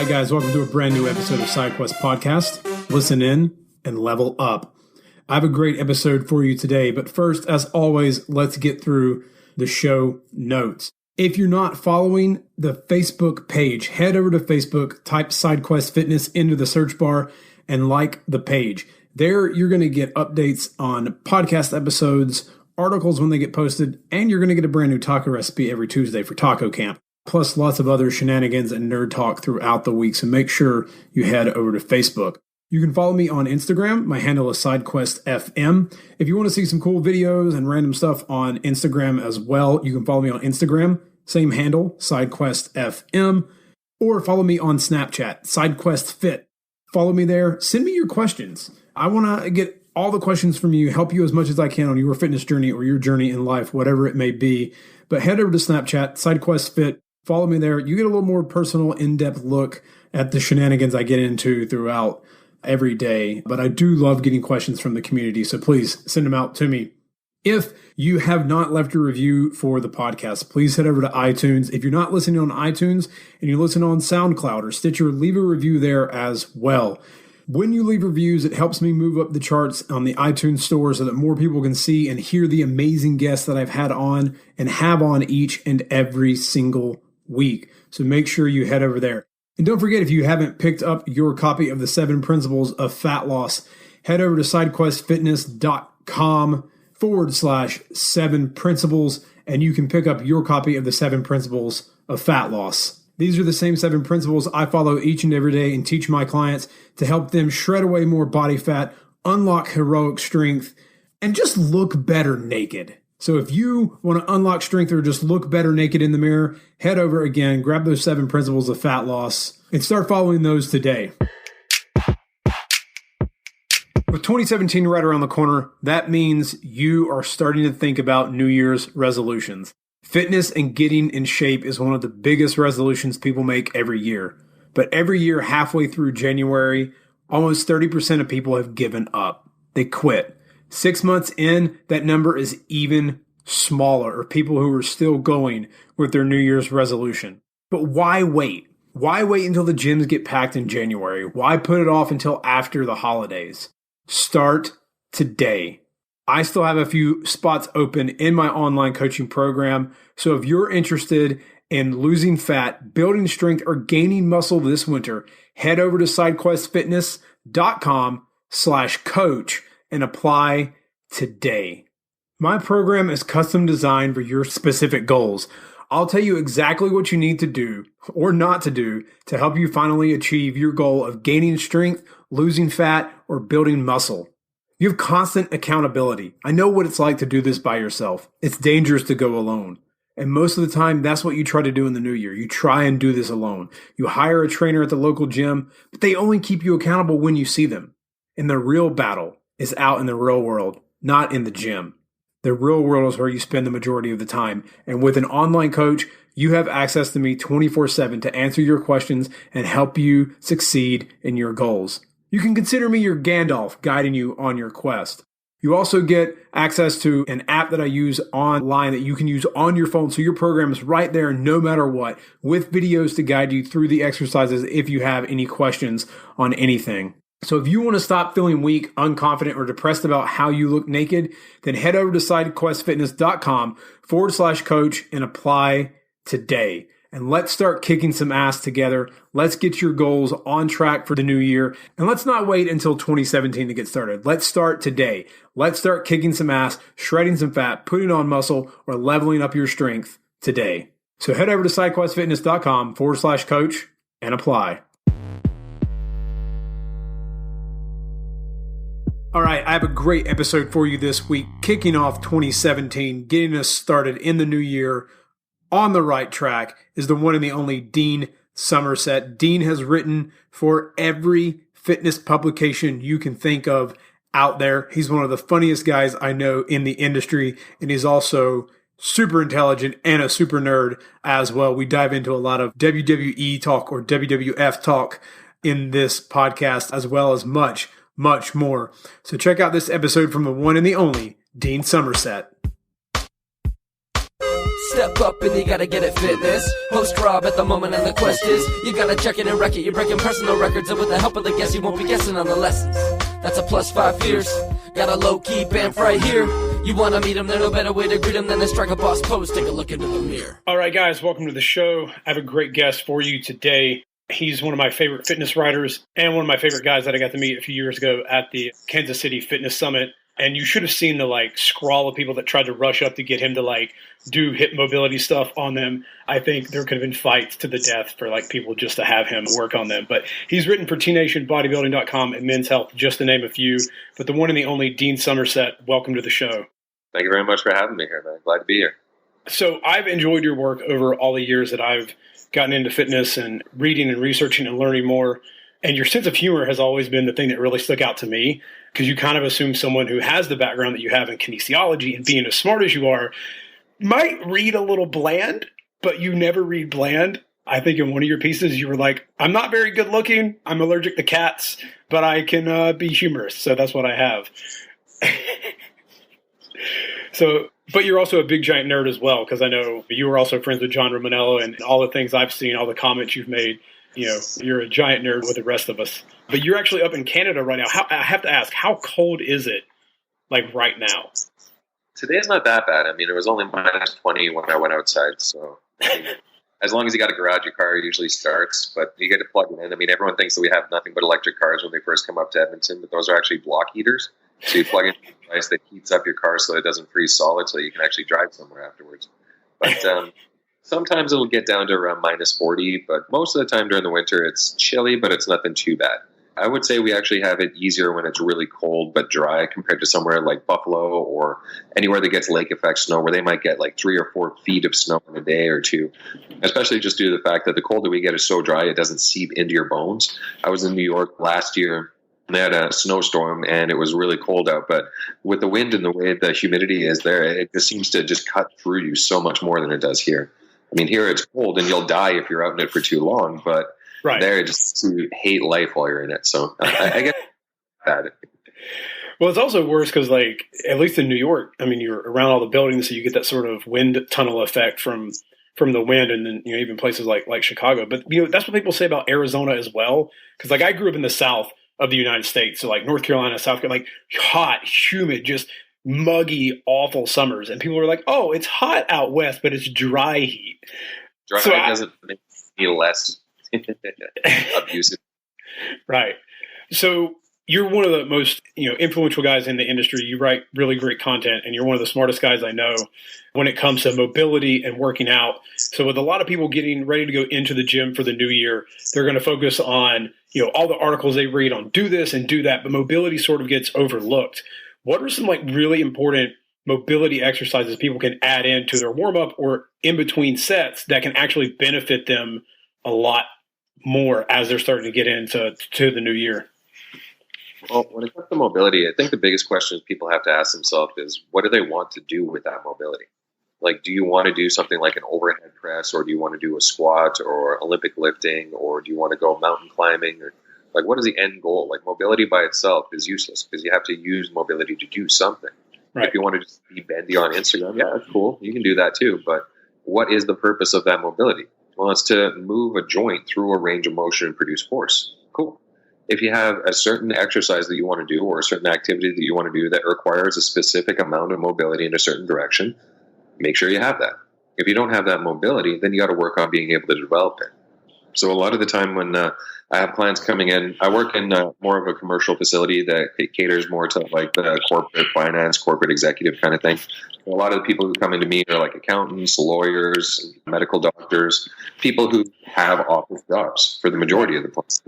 right, guys, welcome to a brand new episode of SideQuest Podcast. Listen in and level up. I have a great episode for you today, but first, as always, let's get through the show notes. If you're not following the Facebook page, head over to Facebook, type SideQuest Fitness into the search bar, and like the page. There, you're going to get updates on podcast episodes, articles when they get posted, and you're going to get a brand new taco recipe every Tuesday for Taco Camp, plus lots of other shenanigans and nerd talk throughout the week. So make sure you head over to Facebook. You can follow me on Instagram. My handle is SideQuestFM. If you want to see some cool videos and random stuff on Instagram as well, you can follow me on Instagram. Same handle, SideQuestFM. Or follow me on Snapchat, SideQuestFit. Follow me there. Send me your questions. I want to get all the questions from you, help you as much as I can on your fitness journey or your journey in life, whatever it may be. But head over to Snapchat, SideQuestFit. Follow me there. You get a little more personal, in-depth look at the shenanigans I get into throughout every day. But I do love getting questions from the community, so please send them out to me. If you have not left a review for the podcast, please head over to iTunes. If you're not listening on iTunes and you listen on SoundCloud or Stitcher, leave a review there as well. When you leave reviews, it helps me move up the charts on the iTunes store so that more people can see and hear the amazing guests that I've had on and have on each and every single week. So make sure you head over there. And don't forget, if you haven't picked up your copy of the 7 Principles of Fat Loss, head over to sidequestfitness.com/7 principles, and you can pick up your copy of the 7 Principles of Fat Loss. These are the same 7 principles I follow each and every day and teach my clients to help them shred away more body fat, unlock heroic strength, and just look better naked. So if you want to unlock strength or just look better naked in the mirror, head over again, grab those 7 principles of fat loss, and start following those today. With 2017 right around the corner, that means you are starting to think about New Year's resolutions. Fitness and getting in shape is one of the biggest resolutions people make every year. But every year, halfway through January, almost 30% of people have given up. They quit. 6 months in, that number is even smaller, of people who are still going with their New Year's resolution. But why wait? Why wait until the gyms get packed in January? Why put it off until after the holidays? Start today. I still have a few spots open in my online coaching program. So if you're interested in losing fat, building strength, or gaining muscle this winter, head over to sidequestfitness.com/coach and apply today. My program is custom designed for your specific goals. I'll tell you exactly what you need to do or not to do to help you finally achieve your goal of gaining strength, losing fat, or building muscle. You have constant accountability. I know what it's like to do this by yourself. It's dangerous to go alone. And most of the time, that's what you try to do in the new year. You try and do this alone. You hire a trainer at the local gym, but they only keep you accountable when you see them. And the real battle is out in the real world, not in the gym. The real world is where you spend the majority of the time. And with an online coach, you have access to me 24/7 to answer your questions and help you succeed in your goals. You can consider me your Gandalf guiding you on your quest. You also get access to an app that I use online that you can use on your phone, so your program is right there no matter what, with videos to guide you through the exercises if you have any questions on anything. So if you want to stop feeling weak, unconfident, or depressed about how you look naked, then head over to sidequestfitness.com/coach and apply today. And let's start kicking some ass together. Let's get your goals on track for the new year. And let's not wait until 2017 to get started. Let's start today. Let's start kicking some ass, shredding some fat, putting on muscle, or leveling up your strength today. So head over to sidequestfitness.com/coach and apply. All right, I have a great episode for you this week, kicking off 2017, getting us started in the new year on the right track is the one and the only Dean Somerset. Dean has written for every fitness publication you can think of out there. He's one of the funniest guys I know in the industry, and he's also super intelligent and a super nerd as well. We dive into a lot of WWE talk or WWF talk in this podcast, as well as much more. So check out this episode from the one and the only Dean Somerset. Step up and you gotta get it fitness. Host Rob at the moment and the quest is you gotta check it and wreck it. You're breaking personal records, and with the help of the guests you won't be guessing on the lessons. That's a +5 fierce. Got a low-key band right here. You wanna meet them, there's no better way to greet them than to strike a boss pose. Take a look into the mirror. All right, guys, welcome to the show. I have a great guest for you today. He's one of my favorite fitness writers and one of my favorite guys that I got to meet a few years ago at the Kansas City Fitness Summit. And you should have seen the scrawl of people that tried to rush up to get him to do hip mobility stuff on them. I think there could have been fights to the death for people just to have him work on them. But he's written for TeenNationBodybuilding.com and Men's Health, just to name a few. But the one and the only Dean Somerset, welcome to the show. Thank you very much for having me here, man. Glad to be here. So I've enjoyed your work over all the years that I've gotten into fitness and reading and researching and learning more. And your sense of humor has always been the thing that really stuck out to me, because you kind of assume someone who has the background that you have in kinesiology and being as smart as you are might read a little bland, but you never read bland. I think in one of your pieces you were like, I'm not very good looking, I'm allergic to cats, but I can be humorous. So that's what I have. But you're also a big giant nerd as well, because I know you were also friends with John Romanello, and all the things I've seen, all the comments you've made. You're a giant nerd with the rest of us. But you're actually up in Canada right now. I have to ask, how cold is it, right now? Today is not that bad. I mean, it was only -20 when I went outside. So, as long as you got a garage, your car usually starts. But you get to plug it in. I mean, everyone thinks that we have nothing but electric cars when they first come up to Edmonton, but those are actually block heaters. So you plug in a device that heats up your car so it doesn't freeze solid, so you can actually drive somewhere afterwards. But sometimes it'll get down to around -40, but most of the time during the winter it's chilly, but it's nothing too bad. I would say we actually have it easier when it's really cold but dry compared to somewhere like Buffalo or anywhere that gets lake effect snow, where they might get 3 or 4 feet of snow in a day or two, especially just due to the fact that the cold that we get is so dry it doesn't seep into your bones. I was in New York last year. They had a snowstorm and it was really cold out, but with the wind and the way the humidity is there, it just seems to just cut through you so much more than it does here. I mean, here it's cold and you'll die if you're out in it for too long, but there just you hate life while you're in it. So I get that. Well, it's also worse because, at least in New York, I mean, you're around all the buildings, so you get that sort of wind tunnel effect from the wind, and then even places like Chicago. But that's what people say about Arizona as well, because I grew up in the South of the United States, so North Carolina, South Carolina, hot, humid, just muggy, awful summers, and people were like, "Oh, it's hot out west, but it's dry heat." Dry doesn't make me less abusive, right? So you're one of the most influential guys in the industry. You write really great content, and you're one of the smartest guys I know when it comes to mobility and working out. So with a lot of people getting ready to go into the gym for the new year, they're going to focus on all the articles they read on do this and do that, but mobility sort of gets overlooked. What are some really important mobility exercises people can add into their warm-up or in between sets that can actually benefit them a lot more as they're starting to get into the new year? Well, when it comes to mobility, I think the biggest question people have to ask themselves is, what do they want to do with that mobility? Do you want to do something like an overhead press, or do you want to do a squat or Olympic lifting, or do you want to go mountain climbing? Or what is the end goal? Mobility by itself is useless because you have to use mobility to do something. Right. If you want to just be bendy on Instagram, yeah, that's cool. You can do that too. But what is the purpose of that mobility? Well, it's to move a joint through a range of motion and produce force. Cool. If you have a certain exercise that you want to do or a certain activity that you want to do that requires a specific amount of mobility in a certain direction, make sure you have that. If you don't have that mobility, then you got to work on being able to develop it. So a lot of the time when I have clients coming in, I work in more of a commercial facility that caters more to the corporate finance, corporate executive kind of thing. A lot of the people who come into me are accountants, lawyers, medical doctors, people who have office jobs for the majority of the place.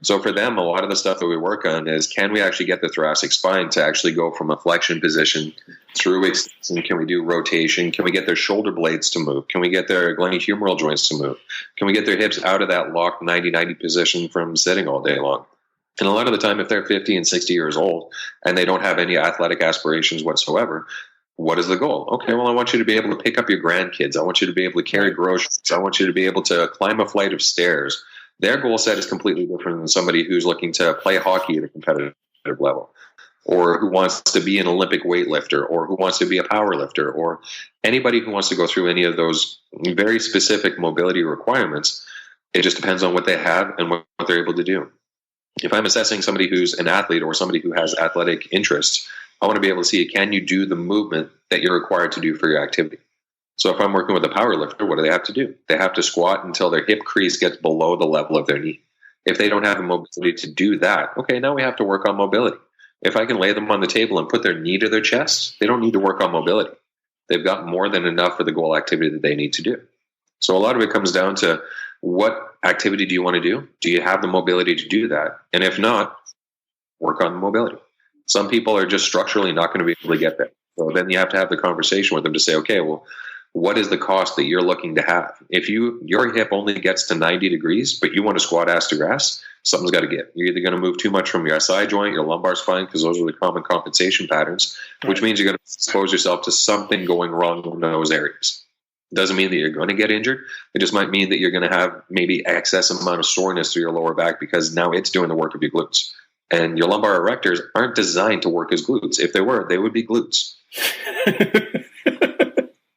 So for them, a lot of the stuff that we work on is, can we actually get the thoracic spine to actually go from a flexion position through extension? Can we do rotation? Can we get their shoulder blades to move? Can we get their glenohumeral joints to move? Can we get their hips out of that locked 90-90 position from sitting all day long? And a lot of the time, if they're 50 and 60 years old and they don't have any athletic aspirations whatsoever, what is the goal? Okay, well, I want you to be able to pick up your grandkids. I want you to be able to carry groceries. I want you to be able to climb a flight of stairs. Their goal set is completely different than somebody who's looking to play hockey at a competitive level. or who wants to be an Olympic weightlifter, or who wants to be a power lifter, or anybody who wants to go through any of those very specific mobility requirements. It just depends on what they have and what they're able to do. If I'm assessing somebody who's an athlete or somebody who has athletic interests, I want to be able to see, can you do the movement that you're required to do for your activity? So if I'm working with a power lifter, what do they have to do? They have to squat until their hip crease gets below the level of their knee. If they don't have the mobility to do that, okay, now we have to work on mobility. If I can lay them on the table and put their knee to their chest, they don't need to work on mobility. They've got more than enough for the goal activity that they need to do. So a lot of it comes down to, what activity do you want to do? Do you have the mobility to do that? And if not, work on the mobility. Some people are just structurally not going to be able to get there. So then you have to have the conversation with them to say, okay, well, what is the cost that you're looking to have? If your hip only gets to 90 degrees, but you want to squat ass to grass, something's got to give. You're either going to move too much from your SI joint, your lumbar spine, because those are the common compensation patterns, which means you're going to expose yourself to something going wrong in those areas. Doesn't mean that you're going to get injured. It just might mean that you're going to have maybe excess amount of soreness through your lower back because now it's doing the work of your glutes. And your lumbar erectors aren't designed to work as glutes. If they were, they would be glutes.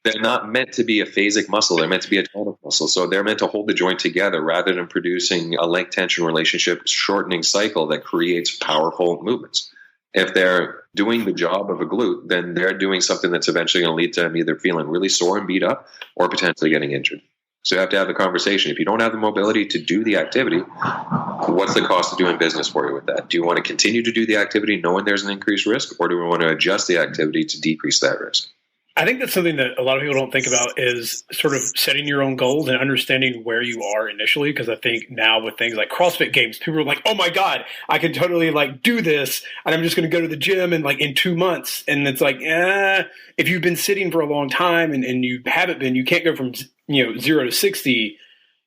They're not meant to be a phasic muscle. They're meant to be a tonic muscle. So they're meant to hold the joint together rather than producing a length-tension relationship shortening cycle that creates powerful movements. If they're doing the job of a glute, then they're doing something that's eventually going to lead to them either feeling really sore and beat up or potentially getting injured. So you have to have the conversation. If you don't have the mobility to do the activity, what's the cost of doing business for you with that? Do you want to continue to do the activity knowing there's an increased risk, or do we want to adjust the activity to decrease that risk? I think that's something that a lot of people don't think about, is sort of setting your own goals and understanding where you are initially. Because I think now with things like CrossFit Games, people are like, oh my God, I can totally do this. And I'm just going to go to the gym in 2 months. And it's like, if you've been sitting for a long time and you haven't been, you can't go from 0 to 60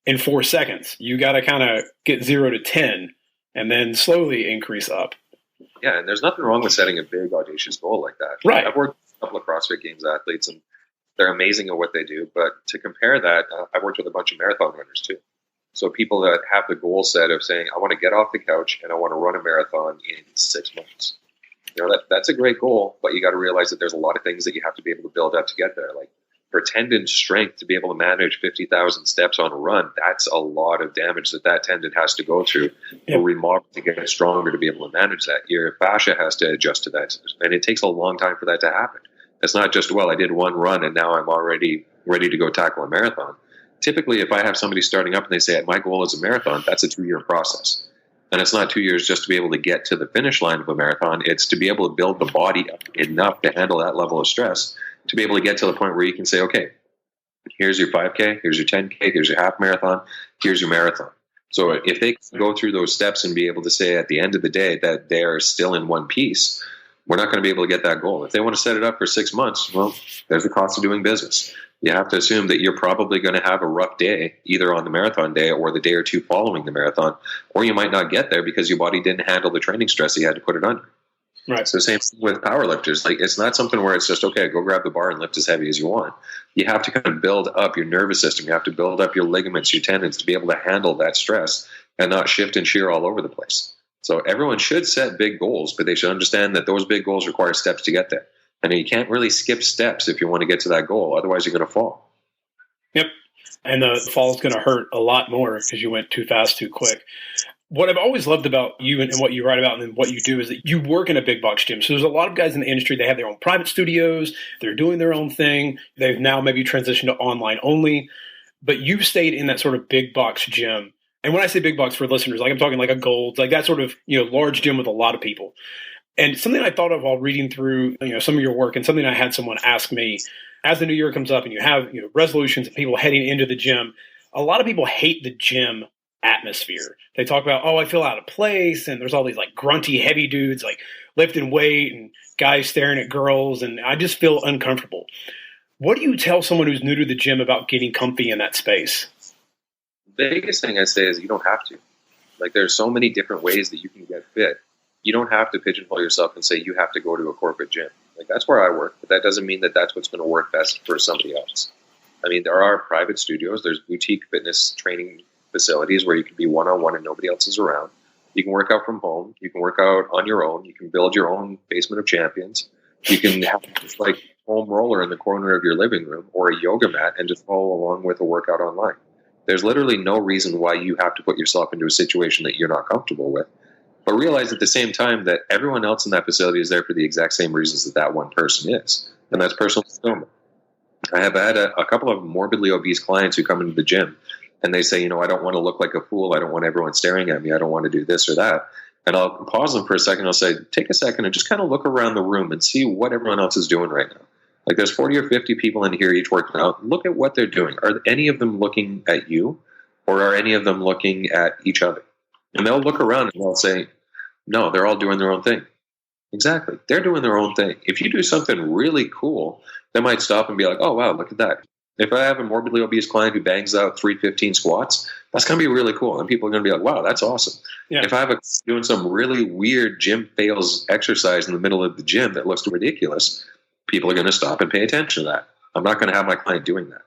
in 4 seconds. You got to kind of get 0 to 10 and then slowly increase up. Yeah. And there's nothing wrong with setting a big audacious goal like that. Right. I've worked a couple of CrossFit Games athletes, and they're amazing at what they do. But to compare that, I've worked with a bunch of marathon runners too. So people that have the goal set of saying, I want to get off the couch and I want to run a marathon in 6 months. That's a great goal, but you got to realize that there's a lot of things that you have to be able to build up to get there. Like for tendon strength, to be able to manage 50,000 steps on a run, that's a lot of damage that tendon has to go through to remodel, to get stronger, to be able to manage that. Your fascia has to adjust to that. And it takes a long time for that to happen. It's not just, well, I did one run and now I'm already ready to go tackle a marathon. Typically, if I have somebody starting up and they say, my goal is a marathon, that's a 2-year process. And it's not 2 years just to be able to get to the finish line of a marathon. It's to be able to build the body up enough to handle that level of stress, to be able to get to the point where you can say, okay, here's your 5K, here's your 10K, here's your half marathon, here's your marathon. So if they go through those steps and be able to say at the end of the day that they are still in one piece, we're not going to be able to get that goal. If they want to set it up for 6 months, well, there's the cost of doing business. You have to assume that you're probably going to have a rough day, either on the marathon day or the day or two following the marathon, or you might not get there because your body didn't handle the training stress that you had to put it under. Right. So same thing with powerlifters. It's not something where it's just, okay, go grab the bar and lift as heavy as you want. You have to kind of build up your nervous system. You have to build up your ligaments, your tendons to be able to handle that stress and not shift and shear all over the place. So everyone should set big goals, but they should understand that those big goals require steps to get there. And you can't really skip steps if you want to get to that goal. Otherwise, you're going to fall. Yep. And the fall is going to hurt a lot more because you went too fast, too quick. What I've always loved about you and what you write about and what you do is that you work in a big box gym. So there's a lot of guys in the industry, they have their own private studios. They're doing their own thing. They've now maybe transitioned to online only. But you've stayed in that sort of big box gym. And when I say big box for listeners, I'm talking like a Gold, like that sort of, large gym with a lot of people. And something I thought of while reading through, some of your work, and something I had someone ask me, as the new year comes up and you have, resolutions and people heading into the gym, a lot of people hate the gym atmosphere. They talk about, I feel out of place, and there's all these like grunty, heavy dudes like lifting weight and guys staring at girls, and I just feel uncomfortable. What do you tell someone who's new to the gym about getting comfy in that space? The biggest thing I say is you don't have to. Like, there's so many different ways that you can get fit. You don't have to pigeonhole yourself and say you have to go to a corporate gym. Like, that's where I work, but that doesn't mean that that's what's going to work best for somebody else. I mean, there are private studios. There's boutique fitness training facilities where you can be one-on-one and nobody else is around. You can work out from home. You can work out on your own. You can build your own basement of champions. You can have just like foam roller in the corner of your living room or a yoga mat and just follow along with a workout online. There's literally no reason why you have to put yourself into a situation that you're not comfortable with. But realize at the same time that everyone else in that facility is there for the exact same reasons that that one person is. And that's personal fulfillment. I have had a couple of morbidly obese clients who come into the gym and they say, I don't want to look like a fool. I don't want everyone staring at me. I don't want to do this or that. And I'll pause them for a second. I'll say, take a second and just kind of look around the room and see what everyone else is doing right now. Like there's 40 or 50 people in here each working out. Look at what they're doing. Are any of them looking at you or are any of them looking at each other? And they'll look around and they'll say, no, they're all doing their own thing. Exactly. They're doing their own thing. If you do something really cool, they might stop and be like, oh, wow, look at that. If I have a morbidly obese client who bangs out 315 squats, that's going to be really cool. And people are going to be like, wow, that's awesome. Yeah. If I have doing some really weird gym fails exercise in the middle of the gym that looks ridiculous, people are going to stop and pay attention to that. I'm not going to have my client doing that.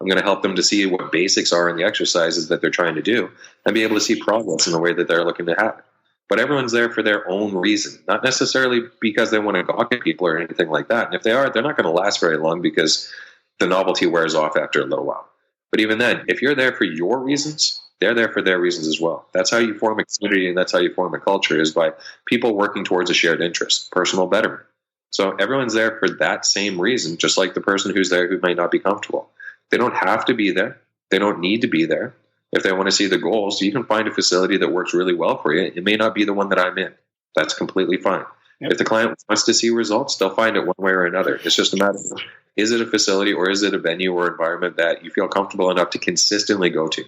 I'm going to help them to see what basics are in the exercises that they're trying to do and be able to see progress in the way that they're looking to have it. But everyone's there for their own reason, not necessarily because they want to gawk at people or anything like that. And if they are, they're not going to last very long because the novelty wears off after a little while. But even then, if you're there for your reasons, they're there for their reasons as well. That's how you form a community and that's how you form a culture, is by people working towards a shared interest, personal betterment. So everyone's there for that same reason, just like the person who's there who might not be comfortable. They don't have to be there. They don't need to be there. If they want to see the goals, you can find a facility that works really well for you. It may not be the one that I'm in. That's completely fine. Yep. If the client wants to see results, they'll find it one way or another. It's just a matter of, is it a facility or is it a venue or environment that you feel comfortable enough to consistently go to?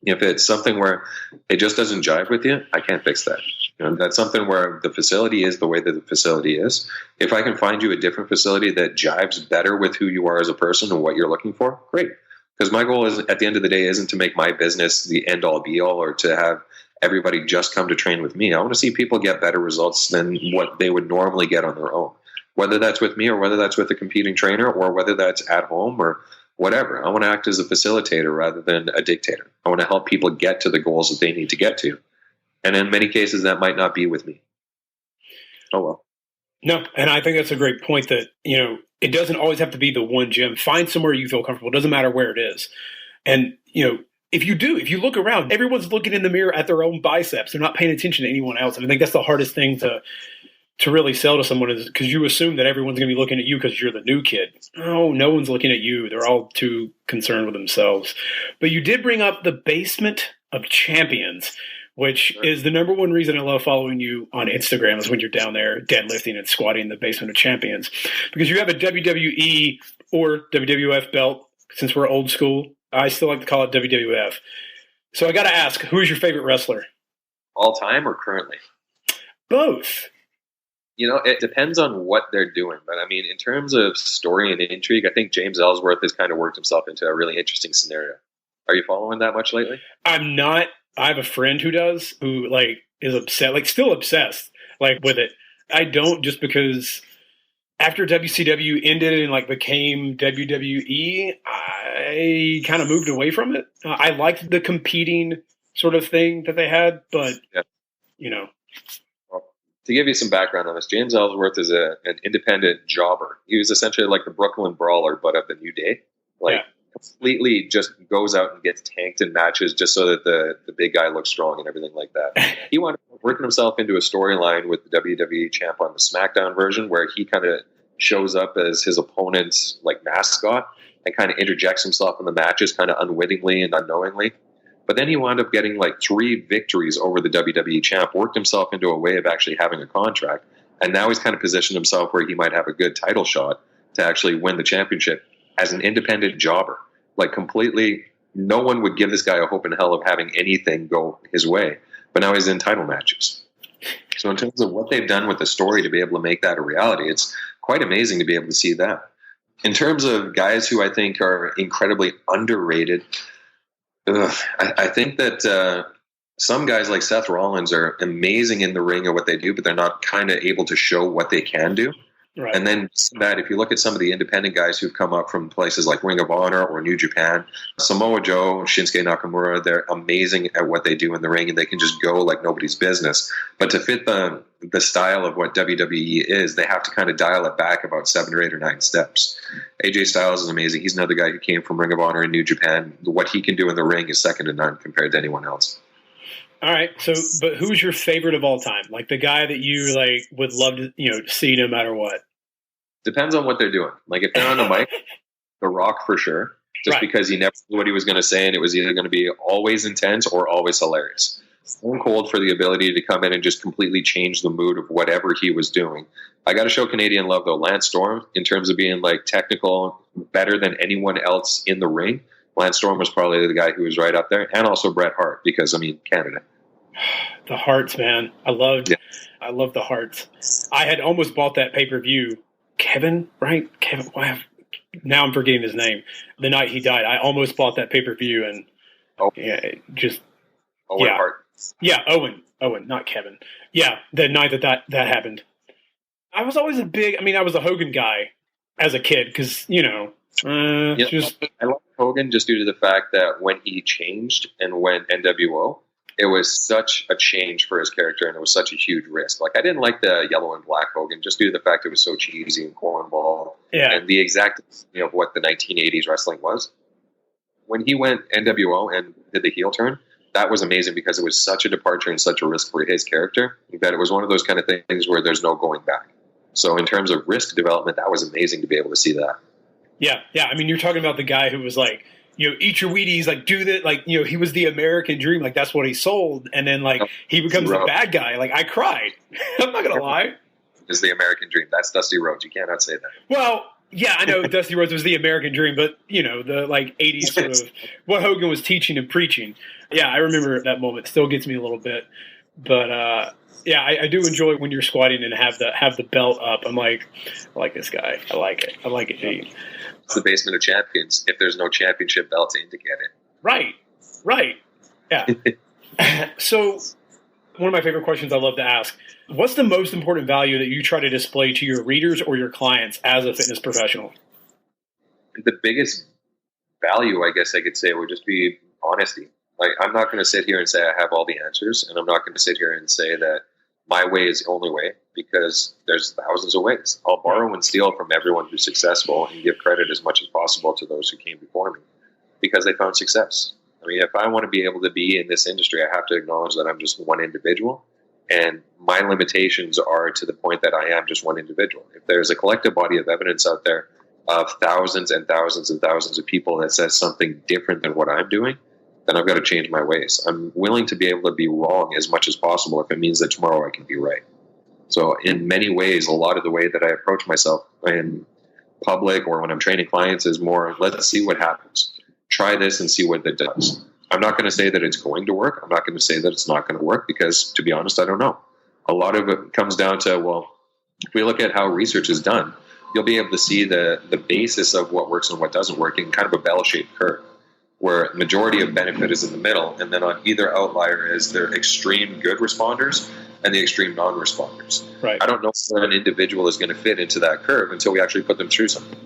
If it's something where it just doesn't jive with you, I can't fix that. That's something where the facility is the way that the facility is. If I can find you a different facility that jives better with who you are as a person and what you're looking for, great. Because my goal is, at the end of the day, isn't to make my business the end-all be-all or to have everybody just come to train with me. I want to see people get better results than what they would normally get on their own, whether that's with me or whether that's with a competing trainer or whether that's at home or whatever. I want to act as a facilitator rather than a dictator. I want to help people get to the goals that they need to get to. And in many cases, that might not be with me. Oh, well. No, and I think that's a great point that, it doesn't always have to be the one gym. Find somewhere you feel comfortable. It doesn't matter where it is. And, if you look around, everyone's looking in the mirror at their own biceps. They're not paying attention to anyone else. And I think that's the hardest thing to really sell to someone, is because you assume that everyone's going to be looking at you because you're the new kid. Oh, no one's looking at you. They're all too concerned with themselves. But you did bring up the basement of champions, which is the number one reason I love following you on Instagram, is when you're down there deadlifting and squatting in the basement of champions, because you have a WWE or WWF belt. Since we're old school, I still like to call it WWF. So I got to ask, who's your favorite wrestler? All time or currently? Both. It depends on what they're doing. But I mean, in terms of story and intrigue, I think James Ellsworth has kind of worked himself into a really interesting scenario. Are you following that much lately? I'm not. I have a friend who does, who is upset, still obsessed, with it. I don't, just because after WCW ended and became WWE, I kind of moved away from it. I liked the competing sort of thing that they had, but Well, to give you some background on this, James Ellsworth is an independent jobber. He was essentially like the Brooklyn Brawler, but of the New Day. Completely just goes out and gets tanked in matches just so that the big guy looks strong and everything like that. He wound up working himself into a storyline with the WWE champ on the SmackDown version, where he kind of shows up as his opponent's mascot and kind of interjects himself in the matches kind of unwittingly and unknowingly. But then he wound up getting 3 victories over the WWE champ, worked himself into a way of actually having a contract, and now he's kind of positioned himself where he might have a good title shot to actually win the championship as an independent jobber. Completely, no one would give this guy a hope in hell of having anything go his way. But now he's in title matches. So in terms of what they've done with the story to be able to make that a reality, it's quite amazing to be able to see that. In terms of guys who I think are incredibly underrated, I think that some guys like Seth Rollins are amazing in the ring at what they do, but they're not kind of able to show what they can do. Right. And then that, if you look at some of the independent guys who've come up from places like Ring of Honor or New Japan, Samoa Joe, Shinsuke Nakamura, they're amazing at what they do in the ring, and they can just go like nobody's business. But to fit the style of what WWE is, they have to kind of dial it back about 7 or 8 or 9 steps. AJ Styles is amazing. He's another guy who came from Ring of Honor in New Japan. What he can do in the ring is second to none compared to anyone else. All right. So, but who's your favorite of all time? Like the guy that you like would love to, see no matter what. Depends on what they're doing. Like if they're on the mic, The Rock for sure, just Right. because he never knew what he was going to say, and it was either going to be always intense or always hilarious. Stone Cold for the ability to come in and just completely change the mood of whatever he was doing. I got to show Canadian love though. Lance Storm, in terms of being like technical, better than anyone else in the ring. Lance Storm was probably the guy who was right up there, and also Bret Hart because Canada. The Hearts, man. I love the Hearts. I had almost bought that pay-per-view. Kevin, right? Kevin. Now I'm forgetting his name. The night he died, I almost bought that pay-per-view, and Owen Hart. Yeah, Owen, not Kevin. Yeah, the night that happened. I was always I was a Hogan guy as a kid because, I like Hogan just due to the fact that when he changed and went NWO, it was such a change for his character, and it was such a huge risk. Like, I didn't like the yellow and black Hogan just due to the fact it was so cheesy and cornball, and the exact of what the 1980s wrestling was. When he went NWO and did the heel turn, that was amazing because it was such a departure and such a risk for his character that it was one of those kind of things where there's no going back. So in terms of risk development, that was amazing to be able to see that. Yeah. I mean, you're talking about the guy who was like, eat your Wheaties, like do that, like, he was the American dream, like that's what he sold, and then like he becomes the bad guy. Like I cried. I'm not gonna lie. It's the American dream. That's Dusty Rhodes. You cannot say that. Well, yeah, I know Dusty Rhodes was the American dream, but the like 80s sort of what Hogan was teaching and preaching. Yeah, I remember that moment. Still gets me a little bit, but I do enjoy when you're squatting and have the belt up. I'm like, I like this guy. I like it. Gee. It's the basement of champions. If there's no championship belts in to get it. Right. Yeah. So one of my favorite questions I love to ask, what's the most important value that you try to display to your readers or your clients as a fitness professional? The biggest value, I guess I could say, would just be honesty. Like, I'm not going to sit here and say I have all the answers, and I'm not going to sit here and say that my way is the only way, because there's thousands of ways. I'll borrow and steal from everyone who's successful and give credit as much as possible to those who came before me because they found success. I mean, if I want to be able to be in this industry, I have to acknowledge that I'm just one individual, and my limitations are to the point that I am just one individual. If there's a collective body of evidence out there of thousands and thousands and thousands of people that says something different than what I'm doing, then I've got to change my ways. I'm willing to be able to be wrong as much as possible if it means that tomorrow I can be right. So in many ways, a lot of the way that I approach myself in public or when I'm training clients is more, let's see what happens. Try this and see what it does. I'm not going to say that it's going to work. I'm not going to say that it's not going to work because, to be honest, I don't know. A lot of it comes down to, well, if we look at how research is done, you'll be able to see the basis of what works and what doesn't work in kind of a bell-shaped curve, where the majority of benefit is in the middle, and then on either outlier is their extreme good responders and the extreme non-responders. Right. I don't know where an individual is going to fit into that curve until we actually put them through something.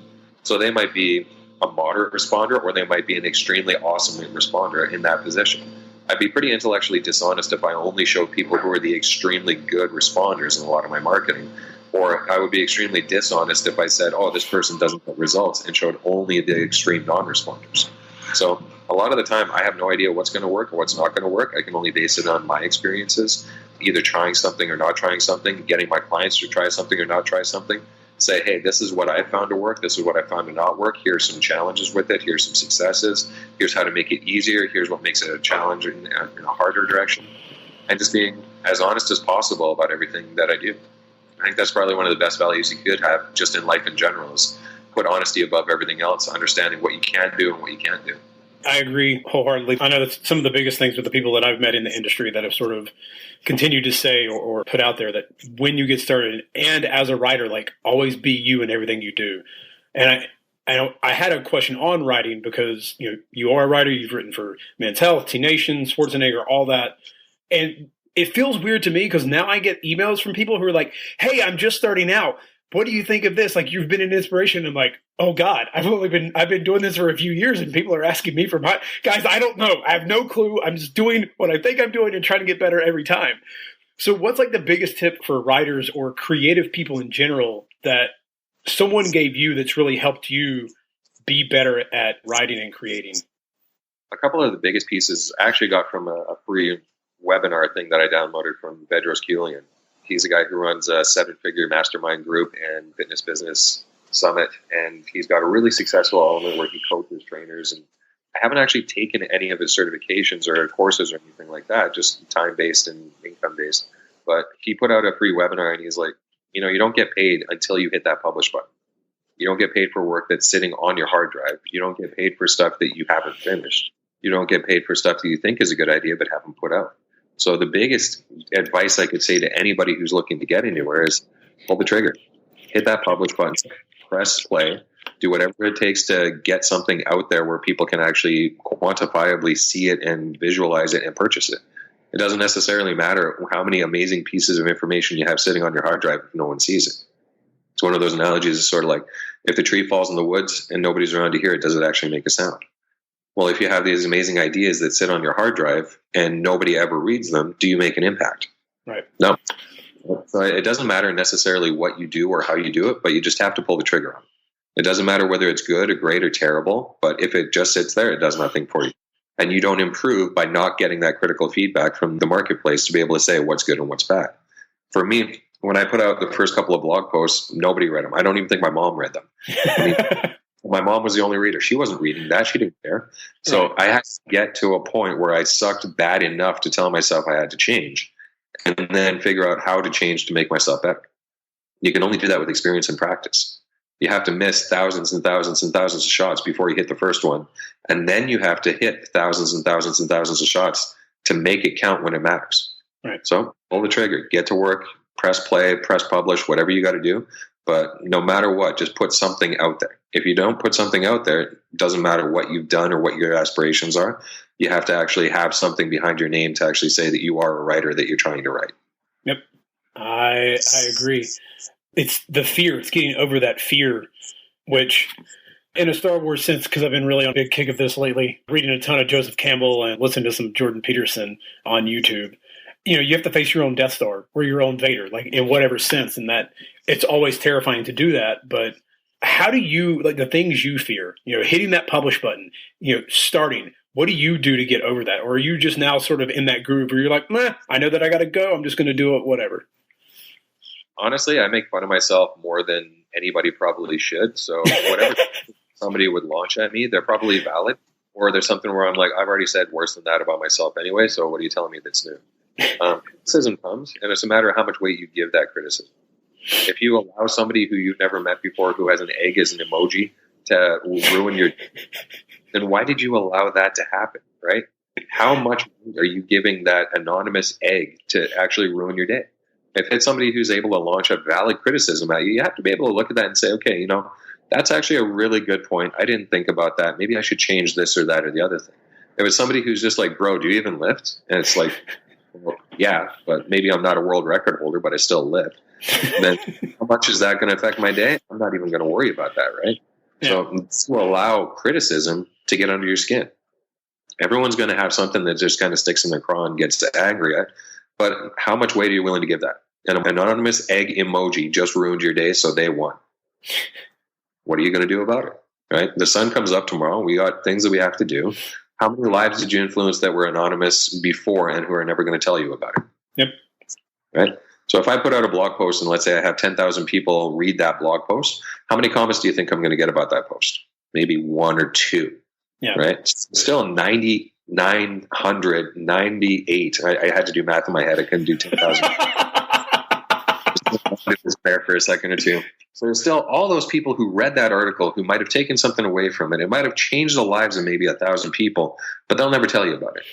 So they might be a moderate responder, or they might be an extremely awesome responder in that position. I'd be pretty intellectually dishonest if I only showed people who are the extremely good responders in a lot of my marketing. Or I would be extremely dishonest if I said, oh, this person doesn't get results, and showed only the extreme non-responders. So a lot of the time, I have no idea what's going to work or what's not going to work. I can only base it on my experiences, either trying something or not trying something, getting my clients to try something or not try something. Say, hey, this is what I found to work. This is what I found to not work. Here's some challenges with it. Here's some successes. Here's how to make it easier. Here's what makes it a challenge in a harder direction. And just being as honest as possible about everything that I do. I think that's probably one of the best values you could have just in life in general, is put honesty above everything else, understanding what you can do and what you can't do. I agree wholeheartedly. I know that's some of the biggest things with the people that I've met in the industry that have sort of continued to say or put out there, that when you get started and as a writer, like, always be you in everything you do. And I had a question on writing because, you are a writer. You've written for Men's Health, T Nation, Schwarzenegger, all that. And it feels weird to me because now I get emails from people who are like, hey, I'm just starting out. what do you think of this? Like, you've been an inspiration. I'm like, oh God, I've been doing this for a few years and people are asking me for my guys. I don't know. I have no clue. I'm just doing what I think I'm doing and trying to get better every time. So what's like the biggest tip for writers or creative people in general that someone gave you that's really helped you be better at writing and creating? A couple of the biggest pieces I actually got from a free webinar thing that I downloaded from Bedros Keuilian. He's a guy who runs a 7-figure mastermind group and fitness business summit, and he's got a really successful element where he coaches trainers. And I haven't actually taken any of his certifications or courses or anything like that, just time-based and income-based. But he put out a free webinar, and he's like, you don't get paid until you hit that publish button. You don't get paid for work that's sitting on your hard drive. You don't get paid for stuff that you haven't finished. You don't get paid for stuff that you think is a good idea but haven't put out. So the biggest advice I could say to anybody who's looking to get anywhere is pull the trigger, hit that publish button, press play, do whatever it takes to get something out there where people can actually quantifiably see it and visualize it and purchase it. It doesn't necessarily matter how many amazing pieces of information you have sitting on your hard drive if no one sees it. It's one of those analogies. It's sort of like if the tree falls in the woods and nobody's around to hear it, does it actually make a sound? Well, if you have these amazing ideas that sit on your hard drive and nobody ever reads them, do you make an impact? Right. No. So it doesn't matter necessarily what you do or how you do it, but you just have to pull the trigger on it. It doesn't matter whether it's good or great or terrible, but if it just sits there, it does nothing for you. And you don't improve by not getting that critical feedback from the marketplace to be able to say what's good and what's bad. For me, when I put out the first couple of blog posts, nobody read them. I don't even think my mom read them. My mom was the only reader. She wasn't reading that. She didn't care. So I had to get to a point where I sucked bad enough to tell myself I had to change and then figure out how to change to make myself better. You can only do that with experience and practice. You have to miss thousands and thousands and thousands of shots before you hit the first one. And then you have to hit thousands and thousands and thousands of shots to make it count when it matters. Right. So pull the trigger, get to work, press play, press publish, whatever you got to do. But no matter what, just put something out there. If you don't put something out there, it doesn't matter what you've done or what your aspirations are. You have to actually have something behind your name to actually say that you are a writer that you're trying to write. Yep. I agree. It's the fear. It's getting over that fear, which in a Star Wars sense, because I've been really on a big kick of this lately, reading a ton of Joseph Campbell and listening to some Jordan Peterson on YouTube. You have to face your own Death Star or your own Vader, like in whatever sense, and that it's always terrifying to do that. But how do you, like the things you fear, hitting that publish button, starting, what do you do to get over that? Or are you just now sort of in that groove where you're like, meh, I know that I got to go. I'm just going to do it, whatever. Honestly, I make fun of myself more than anybody probably should. So whatever somebody would launch at me, they're probably valid. Or there's something where I'm like, I've already said worse than that about myself anyway. So what are you telling me that's new? Criticism comes, and it's a matter of how much weight you give that criticism. If you allow somebody who you've never met before, who has an egg as an emoji, to ruin your, then why did you allow that to happen, right? How much are you giving that anonymous egg to actually ruin your day? If it's somebody who's able to launch a valid criticism at you, you have to be able to look at that and say, okay, that's actually a really good point. I didn't think about that. Maybe I should change this or that or the other thing. If it's somebody who's just like, bro, do you even lift? And it's like, well, yeah, but maybe I'm not a world record holder, but I still lift. Then how much is that going to affect my day? I'm not even going to worry about that, right? Yeah. So allow criticism to get under your skin. Everyone's going to have something that just kind of sticks in their craw and gets angry at. But how much weight are you willing to give that? An anonymous egg emoji just ruined your day, so they won. What are you going to do about it? Right? The sun comes up tomorrow. We got things that we have to do. How many lives did you influence that were anonymous before and who are never going to tell you about it? Yep. Right? So if I put out a blog post and let's say I have 10,000 people read that blog post, how many comments do you think I'm going to get about that post? Maybe 1 or 2. Yeah. Right? Still 9,998. I had to do math in my head. I couldn't do 10,000. Just there for a second or two. So there's still all those people who read that article who might have taken something away from it. It might have changed the lives of maybe 1,000 people, but they'll never tell you about it.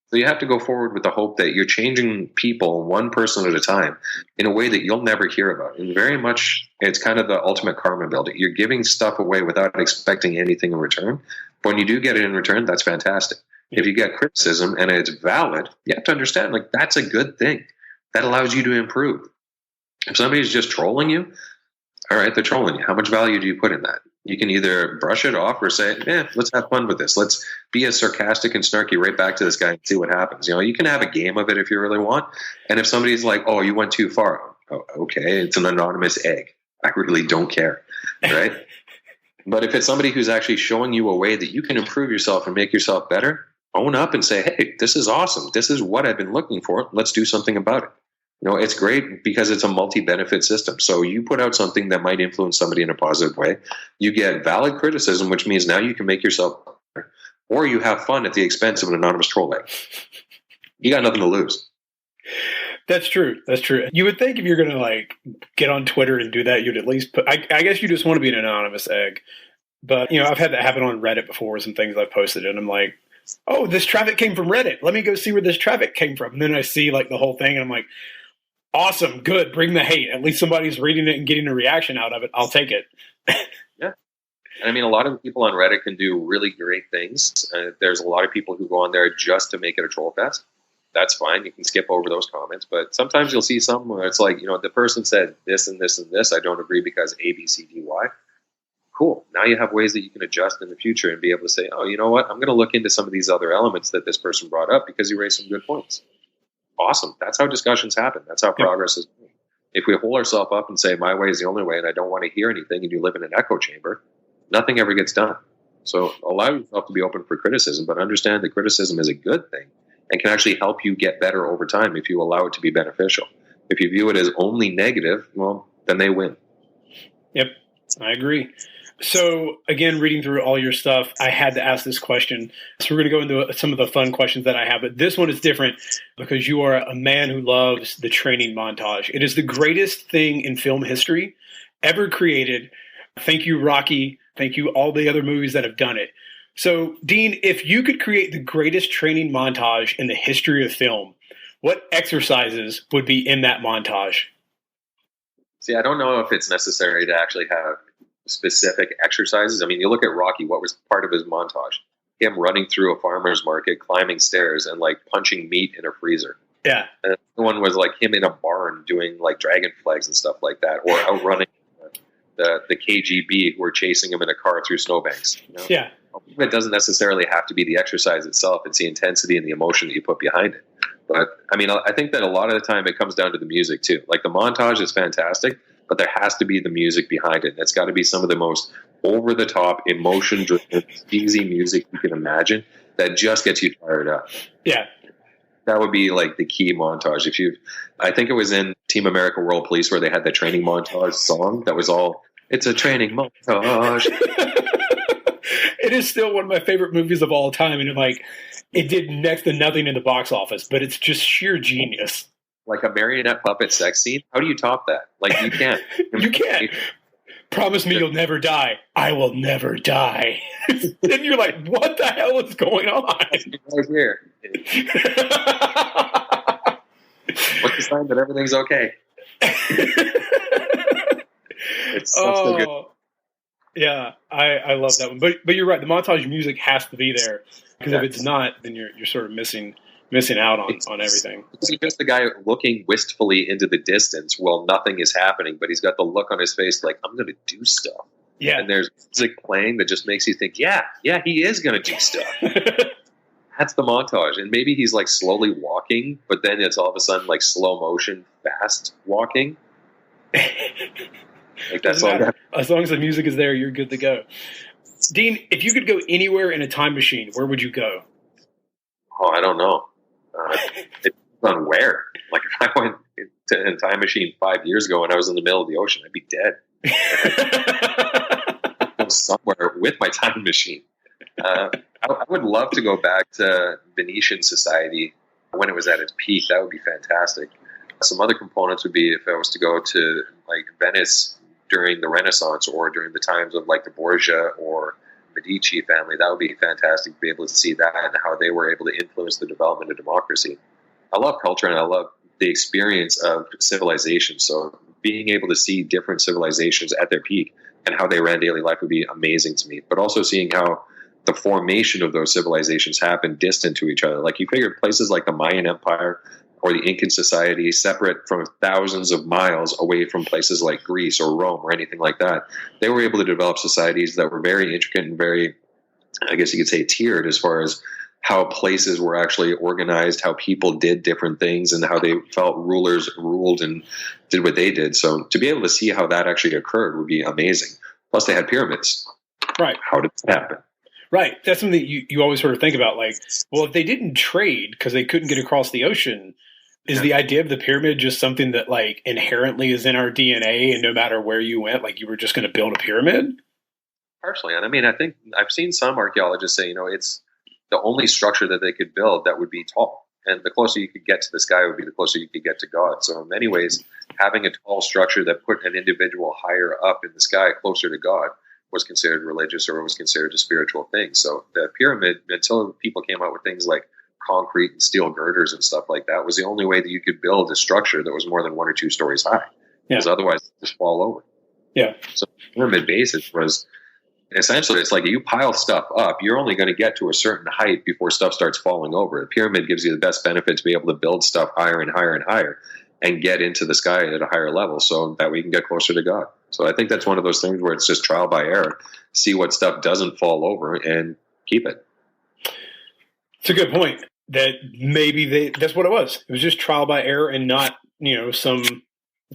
So you have to go forward with the hope that you're changing people one person at a time in a way that you'll never hear about. And very much, it's kind of the ultimate karma building. You're giving stuff away without expecting anything in return. But when you do get it in return, that's fantastic. If you get criticism and it's valid, you have to understand, like, that's a good thing. That allows you to improve. If somebody's just trolling you, All right, they're trolling you. How much value do you put in that? You can either brush it off or say, let's have fun with this. Let's be as sarcastic and snarky right back to this guy and see what happens. You can have a game of it if you really want. And if somebody's like, oh, you went too far. Oh, okay, it's an anonymous egg. I really don't care, right? But if it's somebody who's actually showing you a way that you can improve yourself and make yourself better, own up and say, hey, this is awesome. This is what I've been looking for. Let's do something about it. It's great because it's a multi-benefit system. So you put out something that might influence somebody in a positive way. You get valid criticism, which means now you can make yourself better. Or you have fun at the expense of an anonymous troll egg. You got nothing to lose. That's true. That's true. You would think if you're going to get on Twitter and do that, you'd at least put, I guess you just want to be an anonymous egg. But, I've had that happen on Reddit before, some things I've posted, and I'm like, oh, this traffic came from Reddit. Let me go see where this traffic came from. And then I see the whole thing and I'm like, awesome, good, bring the hate. At least somebody's reading it and getting a reaction out of it. I'll take it. Yeah. And a lot of people on Reddit can do really great things. There's a lot of people who go on there just to make it a troll fest. That's fine. You can skip over those comments. But sometimes you'll see some where it's like, the person said this and this and this. I don't agree because A, B, C, D, Y. Cool. Now you have ways that you can adjust in the future and be able to say, oh, you know what? I'm going to look into some of these other elements that this person brought up because you raised some good points. Awesome. That's how discussions happen. That's how progress is made. If we hold ourselves up and say my way is the only way and I don't want to hear anything and you live in an echo chamber, nothing ever gets done. So allow yourself to be open for criticism, but understand that criticism is a good thing and can actually help you get better over time if you allow it to be beneficial. If you view it as only negative, well, then they win. Yep, I agree. So, again, reading through all your stuff, I had to ask this question. So we're going to go into some of the fun questions that I have. But this one is different because you are a man who loves the training montage. It is the greatest thing in film history ever created. Thank you, Rocky. Thank you, all the other movies that have done it. So, Dean, if you could create the greatest training montage in the history of film, what exercises would be in that montage? See, I don't know if it's necessary to actually have specific exercises. You look at Rocky, what was part of his montage? Him running through a farmer's market, climbing stairs, and punching meat in a freezer. Yeah. And the one was him in a barn doing dragon flags and stuff like that, or outrunning the KGB who were chasing him in a car through snowbanks. Yeah. It doesn't necessarily have to be the exercise itself. It's the intensity and the emotion that you put behind it. But I think that a lot of the time it comes down to the music too. The montage is fantastic, but there has to be the music behind it. It's got to be some of the most over-the-top, emotion-driven, easy music you can imagine that just gets you fired up. Yeah. That would be the key montage. I think it was in Team America World Police where they had the training montage song that was all, it's a training montage. It is still one of my favorite movies of all time. And it did next to nothing in the box office, but it's just sheer genius. A marionette puppet sex scene. How do you top that? You can't. You can't. Promise me you'll never die. I will never die. Then you're like, what the hell is going on? Right here. What's the sign that everything's okay? It's so good. Yeah, I love that one. But you're right. The montage music has to be there because if it's not, then you're sort of missing out on everything. It's just the guy looking wistfully into the distance while nothing is happening, but he's got the look on his face I'm going to do stuff. Yeah. And there's music playing that just makes you think, yeah, he is going to do stuff. That's the montage. And maybe he's slowly walking, but then it's all of a sudden slow motion, fast walking. That's all that. As long as the music is there, you're good to go. Dean, if you could go anywhere in a time machine, where would you go? Oh, I don't know. It depends on where. If I went in a time machine 5 years ago and I was in the middle of the ocean, I'd be dead. Somewhere with my time machine. I would love to go back to Venetian society when it was at its peak. That would be fantastic. Some other components would be if I was to go to Venice during the Renaissance or during the times of the Borgia or Medici family. That would be fantastic to be able to see that and how they were able to influence the development of democracy. I love culture and I love the experience of civilization. So being able to see different civilizations at their peak and how they ran daily life would be amazing to me. But also seeing how the formation of those civilizations happened distant to each other. You figured places like the Mayan Empire, or the Incan society, separate from thousands of miles away from places like Greece or Rome or anything like that. They were able to develop societies that were very intricate and very, I guess you could say, tiered as far as how places were actually organized, how people did different things, and how they felt rulers ruled and did what they did. So to be able to see how that actually occurred would be amazing. Plus, they had pyramids. Right. How did that happen? Right. That's something you always sort of think about. Like, well, if they didn't trade because they couldn't get across the ocean, is the idea of the pyramid just something that like inherently is in our DNA, and no matter where you went, like you were just going to build a pyramid? Partially. And I mean, I think I've seen some archaeologists say, it's the only structure that they could build that would be tall. And the closer you could get to the sky would be the closer you could get to God. So in many ways, having a tall structure that put an individual higher up in the sky, closer to God, was considered religious or was considered a spiritual thing. So the pyramid, until people came out with things like concrete and steel girders and stuff like that, was the only way that you could build a structure that was more than 1 or 2 stories high. Because otherwise it just fall over. Yeah. So pyramid basis was essentially, it's like you pile stuff up, you're only going to get to a certain height before stuff starts falling over. A pyramid gives you the best benefit to be able to build stuff higher and higher and higher and get into the sky at a higher level so that we can get closer to God. So I think that's one of those things where it's just trial by error. See what stuff doesn't fall over and keep it. It's a good point that maybe that's what it was. It was just trial by error and not, some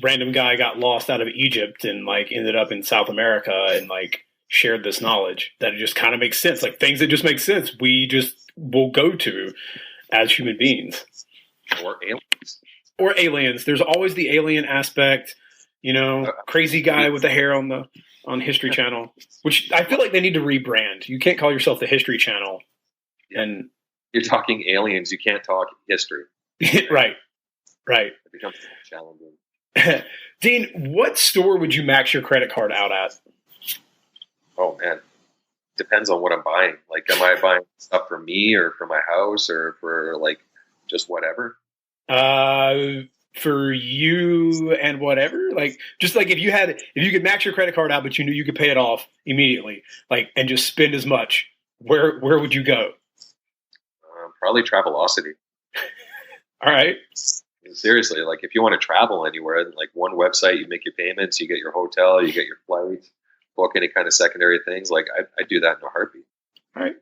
random guy got lost out of Egypt and like ended up in South America and like shared this knowledge. That it just kind of makes sense. Like things that just make sense, we just will go to as human beings. Or aliens. There's always the alien aspect, crazy guy with the hair on History Channel, which I feel like they need to rebrand. You can't call yourself the History Channel. Yeah. And you're talking aliens, you can't talk history. Right. It becomes challenging. Dean, what store would you max your credit card out at? Oh man, depends on what I'm buying. Like, am I buying stuff for me or for my house or for like just whatever? For you and whatever. Like, just like if you could max your credit card out, but you knew you could pay it off immediately, like, and just spend as much, where would you go? Probably Travelocity. All right. Seriously, like if you want to travel anywhere, like one website, you make your payments, you get your hotel, you get your flights, book any kind of secondary things. Like I do that in a heartbeat. All right.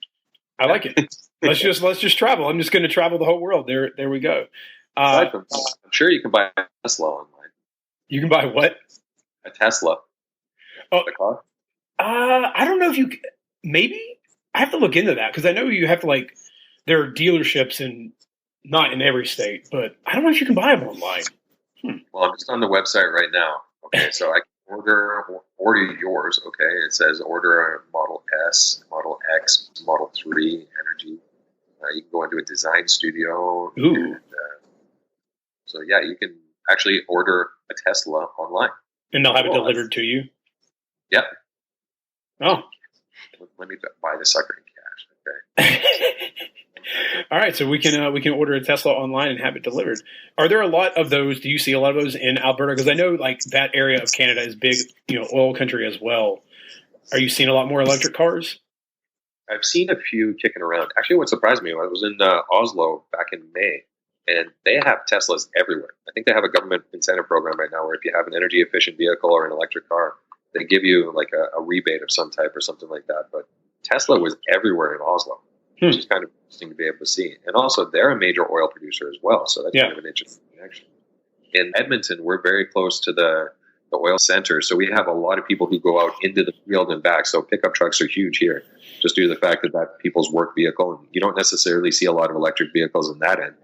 I like it. Let's just travel. I'm just going to travel the whole world. There we go. I'm sure you can buy a Tesla online. You can buy what? A Tesla. Oh, the car? I don't know if you. Maybe I have to look into that because I know you have to like. There are dealerships not in every state, but I don't know if you can buy them online. Well, I'm just on the website right now. Okay, so I can order yours. Okay, it says order a Model S, Model X, Model 3, Energy. You can go into a design studio. Ooh. And, so yeah, you can actually order a Tesla online. And they'll have it delivered to you? Yep. Oh. Let me buy the sucker in cash. Okay. All right, so we can order a Tesla online and have it delivered. Are there a lot of those? Do you see a lot of those in Alberta? Because I know like that area of Canada is big, oil country as well. Are you seeing a lot more electric cars? I've seen a few kicking around. Actually, what surprised me, I was in Oslo back in May, and they have Teslas everywhere. I think they have a government incentive program right now where if you have an energy efficient vehicle or an electric car, they give you like a rebate of some type or something like that. But Tesla was everywhere in Oslo. Which is kind of interesting to be able to see. And also, they're a major oil producer as well, so that's kind of an interesting connection. In Edmonton, we're very close to the oil center, so we have a lot of people who go out into the field and back. So pickup trucks are huge here, just due to the fact that that's people's work vehicle. And you don't necessarily see a lot of electric vehicles in that end.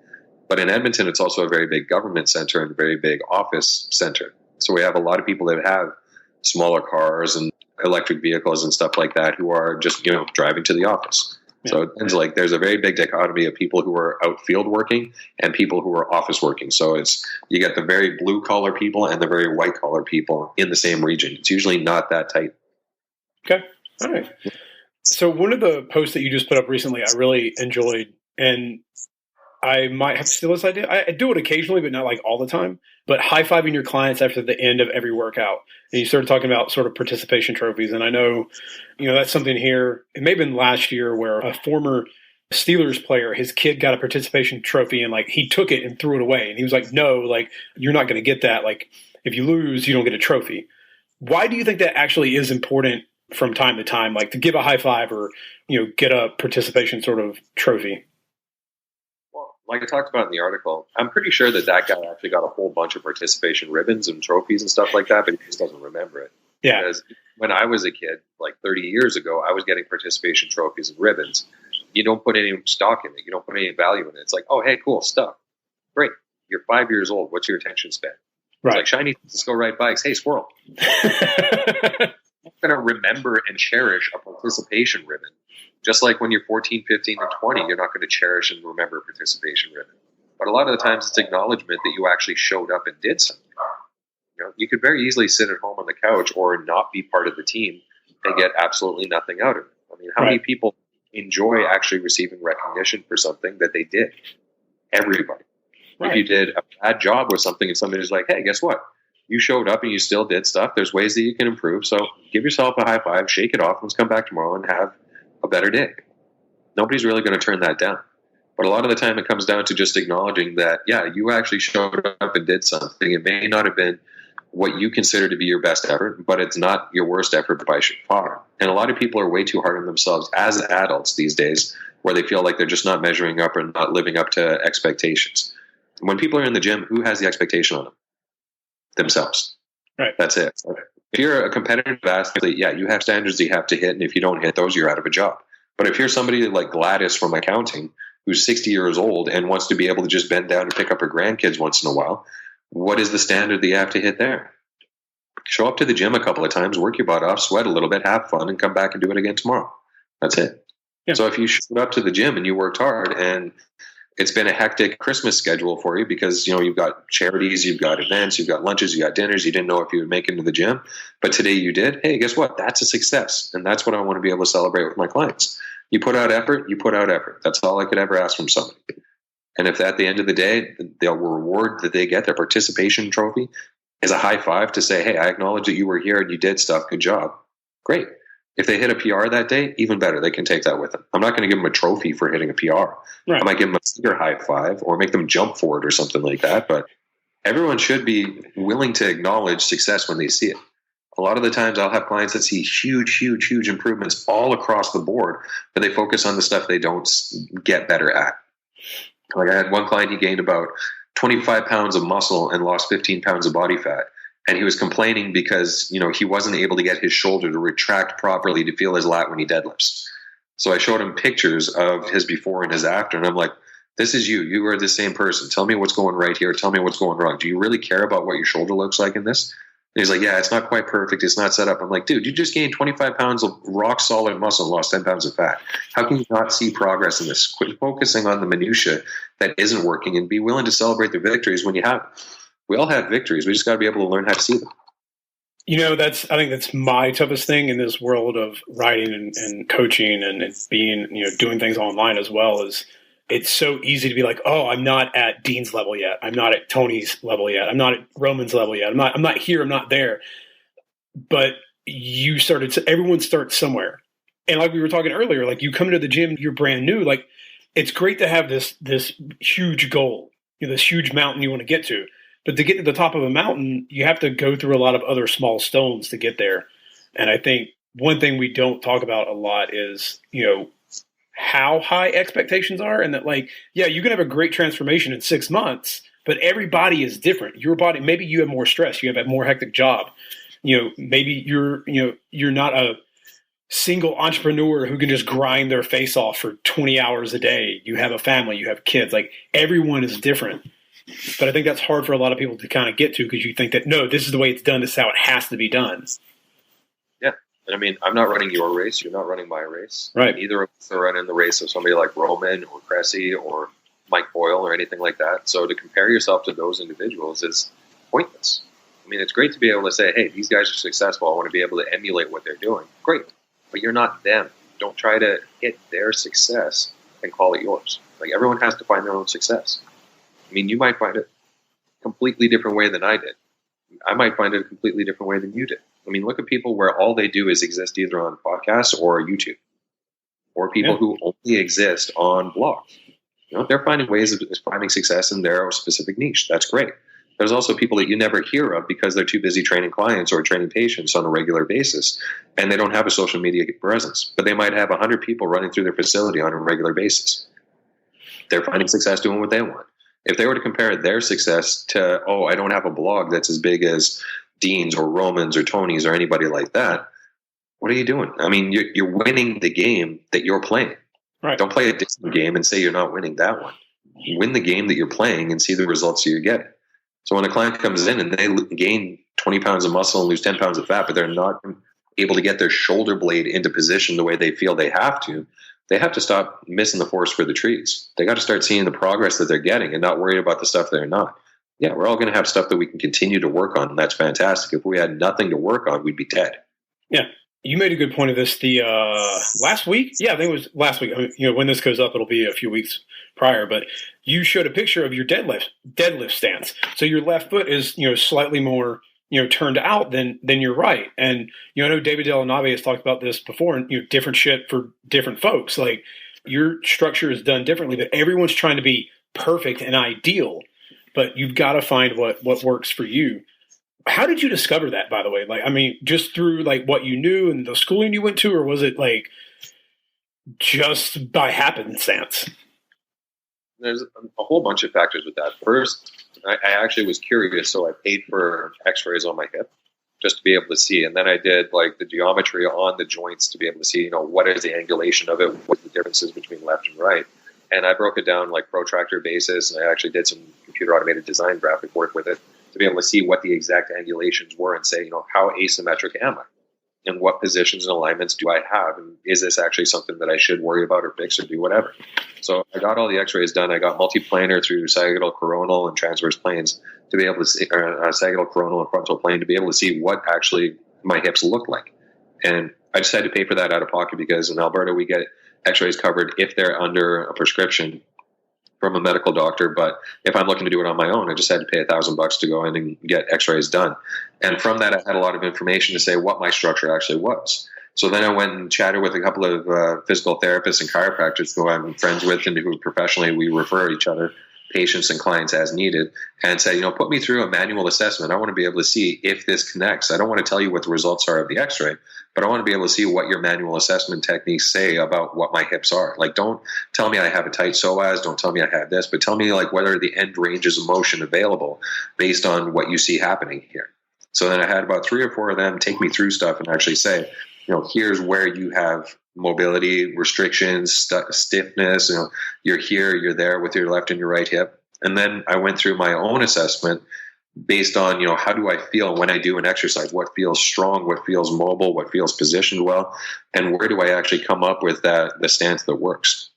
But in Edmonton, it's also a very big government center and a very big office center. So we have a lot of people that have smaller cars and electric vehicles and stuff like that who are just, driving to the office. So it ends like there's a very big dichotomy of people who are out field working and people who are office working. So you get the very blue collar people and the very white collar people in the same region. It's usually not that tight. Okay. All right. So one of the posts that you just put up recently, I really enjoyed, and I might have to steal this idea. I do it occasionally, but not like all the time. But high-fiving your clients after the end of every workout. And you started talking about sort of participation trophies. And I know, that's something here. It may have been last year where a former Steelers player, his kid got a participation trophy and like he took it and threw it away. And he was like, no, like you're not going to get that. Like if you lose, you don't get a trophy. Why do you think that actually is important from time to time, like to give a high five or, get a participation sort of trophy? Well, like I talked about in the article, I'm pretty sure that guy actually got a whole bunch of participation ribbons and trophies and stuff like that, but he just doesn't remember it. Yeah. Because when I was a kid, like 30 years ago, I was getting participation trophies and ribbons. You don't put any stock in it. You don't put any value in it. It's like, oh, hey, cool stuff. Great. You're 5 years old. What's your attention span? Right. It's like shiny, let's go ride bikes. Hey, squirrel. I'm going to remember and cherish a participation ribbon. Just like when you're 14, 15, and 20, you're not going to cherish and remember a participation ribbon. But a lot of the times it's acknowledgement that you actually showed up and did something. You could very easily sit at home on the couch or not be part of the team and get absolutely nothing out of it. I mean, how many people enjoy actually receiving recognition for something that they did? Everybody. Right. If you did a bad job with something and somebody's like, hey, guess what? You showed up and you still did stuff. There's ways that you can improve. So give yourself a high five, shake it off, let's come back tomorrow and have a better day. Nobody's really going to turn that down. But a lot of the time it comes down to just acknowledging that, yeah, you actually showed up and did something. It may not have been what you consider to be your best effort, but it's not your worst effort by far. And a lot of people are way too hard on themselves as adults these days, where they feel like they're just not measuring up or not living up to expectations. When people are in the gym, who has the expectation on them? Themselves. Right. That's it. If you're a competitive athlete, yeah, you have standards you have to hit, and if you don't hit those, you're out of a job. But if you're somebody like Gladys from accounting, who's 60 years old and wants to be able to just bend down and pick up her grandkids once in a while, what is the standard that you have to hit there? Show up to the gym a couple of times, work your butt off, sweat a little bit, have fun, and come back and do it again tomorrow. That's it. Yeah. So if you showed up to the gym and you worked hard and it's been a hectic Christmas schedule for you because, you've got charities, you've got events, you've got lunches, you got dinners, you didn't know if you would make it into the gym, but today you did. Hey, guess what? That's a success. And that's what I want to be able to celebrate with my clients. You put out effort, you put out effort. That's all I could ever ask from somebody. And if at the end of the day, the reward that they get, their participation trophy, is a high five to say, hey, I acknowledge that you were here and you did stuff. Good job. Great. If they hit a PR that day, even better. They can take that with them. I'm not going to give them a trophy for hitting a PR. Right. I might give them a bigger high five or make them jump for it or something like that. But everyone should be willing to acknowledge success when they see it. A lot of the times I'll have clients that see huge improvements all across the board, but they focus on the stuff they don't get better at. Like I had one client, he gained about 25 pounds of muscle and lost 15 pounds of body fat. And he was complaining because, he wasn't able to get his shoulder to retract properly to feel his lat when he deadlifts. So I showed him pictures of his before and his after. And I'm like, this is you. You are the same person. Tell me what's going right here. Tell me what's going wrong. Do you really care about what your shoulder looks like in this? And he's like, yeah, it's not quite perfect. It's not set up. I'm like, dude, you just gained 25 pounds of rock solid muscle and lost 10 pounds of fat. How can you not see progress in this? Quit focusing on the minutia that isn't working and be willing to celebrate the victories when you have them. We all have victories. We just got to be able to learn how to see them. I think that's my toughest thing in this world of writing and coaching and being, doing things online as well is it's so easy to be like, oh, I'm not at Dean's level yet. I'm not at Tony's level yet. I'm not at Roman's level yet. I'm not here. I'm not there. But everyone starts somewhere. And like we were talking earlier, like you come into the gym, you're brand new. Like it's great to have this huge goal, this huge mountain you want to get to. But to get to the top of a mountain, you have to go through a lot of other small stones to get there. And I think one thing we don't talk about a lot is, how high expectations are. And that you can have a great transformation in 6 months, but everybody is different. Your body, maybe you have more stress. You have a more hectic job. Maybe you're not a single entrepreneur who can just grind their face off for 20 hours a day. You have a family, you have kids. Like everyone is different. But I think that's hard for a lot of people to kind of get to because you think that, no, this is the way it's done. This is how it has to be done. Yeah. And I mean, I'm not running your race. You're not running my race. Right. Neither of us are running the race of somebody like Roman or Cressy or Mike Boyle or anything like that. So to compare yourself to those individuals is pointless. I mean, it's great to be able to say, hey, these guys are successful. I want to be able to emulate what they're doing. Great. But you're not them. Don't try to hit their success and call it yours. Like everyone has to find their own success. I mean, you might find it a completely different way than I did. I might find it a completely different way than you did. I mean, look at people where all they do is exist either on podcasts or YouTube or people who only exist on blogs. They're finding ways of finding success in their specific niche. That's great. There's also people that you never hear of because they're too busy training clients or training patients on a regular basis, and they don't have a social media presence. But they might have 100 people running through their facility on a regular basis. They're finding success doing what they want. If they were to compare their success to, I don't have a blog that's as big as Dean's or Roman's or Tony's or anybody like that, what are you doing? I mean, you're winning the game that you're playing. Right. Don't play a different game and say you're not winning that one. Win the game that you're playing and see the results you're getting. So when a client comes in and they gain 20 pounds of muscle and lose 10 pounds of fat, but they're not able to get their shoulder blade into position the way they feel they have to stop missing the forest for the trees. They got to start seeing the progress that they're getting and not worried about the stuff they're not. Yeah, we're all going to have stuff that we can continue to work on, and that's fantastic. If we had nothing to work on, we'd be dead. Yeah. You made a good point of this the last week. Yeah, I think it was last week. I mean, when this goes up, it'll be a few weeks prior. But you showed a picture of your deadlift stance. So your left foot is slightly more turned out than your right. And I know David Dellanave has talked about this before. And different shit for different folks. Like your structure is done differently. But everyone's trying to be perfect and ideal. But you've got to find what works for you. How did you discover that, by the way? Like, I mean, just through like what you knew and the schooling you went to, or was it like just by happenstance? There's a whole bunch of factors with that. First, I actually was curious, so I paid for x-rays on my hip just to be able to see. And then I did like the geometry on the joints to be able to see, what is the angulation of it, what the differences between left and right. And I broke it down like protractor basis, and I actually did some computer automated design graphic work with it to be able to see what the exact angulations were and say, how asymmetric am I? And what positions and alignments do I have? And is this actually something that I should worry about or fix or do whatever? So I got all the x-rays done. I got multiplanar through sagittal, coronal, and transverse planes to be able to see, sagittal, coronal, and frontal plane to be able to see what actually my hips look like. And I just had to pay for that out of pocket because in Alberta, we get x-rays covered if they're under a prescription from a medical doctor. But if I'm looking to do it on my own, I just had to pay $1,000 to go in and get x-rays done. And from that, I had a lot of information to say what my structure actually was. So then I went and chatted with a couple of physical therapists and chiropractors who I'm friends with and who professionally we refer each other, patients and clients as needed, and say, put me through a manual assessment. I want to be able to see if this connects. I don't want to tell you what the results are of the x-ray, but I want to be able to see what your manual assessment techniques say about what my hips are. Like, don't tell me I have a tight psoas, don't tell me I have this, but tell me like what are the end ranges of motion available based on what you see happening here. So then I had about 3 or 4 of them take me through stuff and actually say, here's where you have mobility restrictions, stiffness, you're here, you're there with your left and your right hip. And then I went through my own assessment based on, how do I feel when I do an exercise? What feels strong? What feels mobile? What feels positioned well? And where do I actually come up with the stance that works?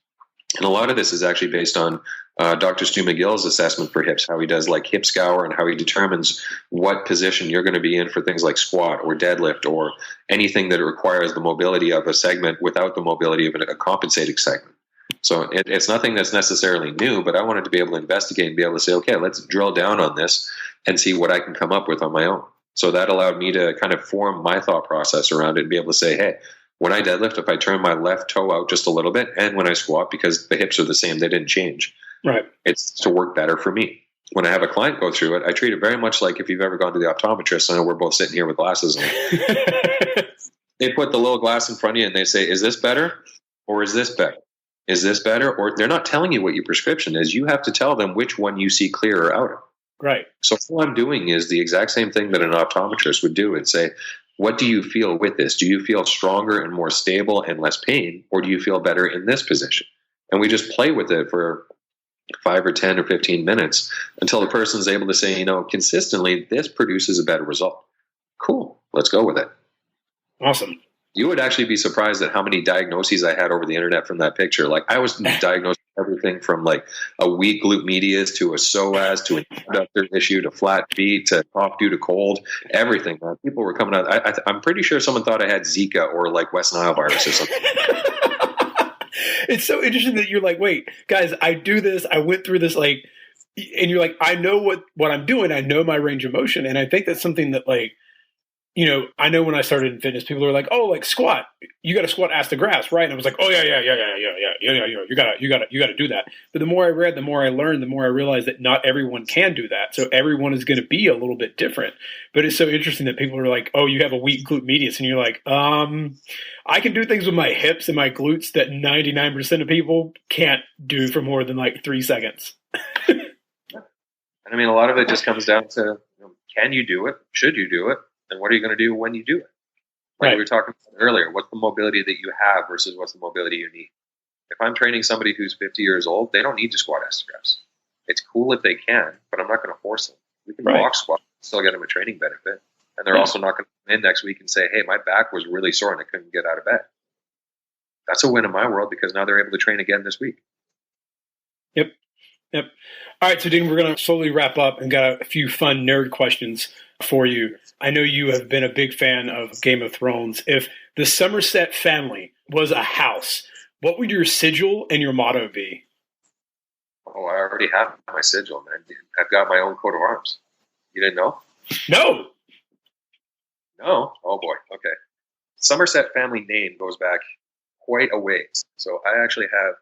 And a lot of this is actually based on Dr. Stu McGill's assessment for hips, how he does like hip scour and how he determines what position you're going to be in for things like squat or deadlift or anything that requires the mobility of a segment without the mobility of a compensating segment. So it's nothing that's necessarily new, but I wanted to be able to investigate and be able to say, okay, let's drill down on this and see what I can come up with on my own. So that allowed me to kind of form my thought process around it and be able to say, hey, when I deadlift, if I turn my left toe out just a little bit, and when I squat, because the hips are the same, they didn't change. Right. It's to work better for me. When I have a client go through it, I treat it very much like if you've ever gone to the optometrist. I know we're both sitting here with glasses on. They put the little glass in front of you and they say, is this better or is this better? Is this better? Or they're not telling you what your prescription is. You have to tell them which one you see clearer out of. Right. So all I'm doing is the exact same thing that an optometrist would do and say, what do you feel with this? Do you feel stronger and more stable and less pain? Or do you feel better in this position? And we just play with it for 5 or 10 or 15 minutes until the person's able to say, consistently, this produces a better result. Cool. Let's go with it. Awesome. You would actually be surprised at how many diagnoses I had over the internet from that picture. Like I was diagnosed with everything from like a weak glute medius to a psoas to an adductor issue to flat feet to cough due to cold, everything. People were coming out. I'm pretty sure someone thought I had Zika or like West Nile virus or something. It's so interesting that you're like, wait, guys, I do this. I went through this, like, and you're like, I know what I'm doing. I know my range of motion. And I think that's something that like I know when I started in fitness, people were like, "Oh, like squat, you got to squat ass to grass, right?" And I was like, "Oh yeah. You gotta do that." But the more I read, the more I learned, the more I realized that not everyone can do that. So everyone is going to be a little bit different. But it's so interesting that people are like, "Oh, you have a weak glute medius," and you're like, I can do things with my hips and my glutes that 99% of people can't do for more than like 3 seconds." And I mean, a lot of it just comes down to, can you do it? Should you do it? And what are you going to do when you do it? Like we were talking about earlier, what's the mobility that you have versus what's the mobility you need? If I'm training somebody who's 50 years old, they don't need to squat ass to grass. It's cool if they can, but I'm not going to force them. We can box squat, still get them a training benefit. And they're also not going to come in next week and say, "Hey, my back was really sore and I couldn't get out of bed." That's a win in my world, because now they're able to train again this week. Yep. All right, so Dean, we're going to slowly wrap up and got a few fun nerd questions for you. I know you have been a big fan of Game of Thrones. If the Somerset family was a house, what would your sigil and your motto be? Oh, I already have my sigil, man. I've got my own coat of arms. You didn't know? No. Oh boy. Okay. Somerset family name goes back quite a ways. So I actually have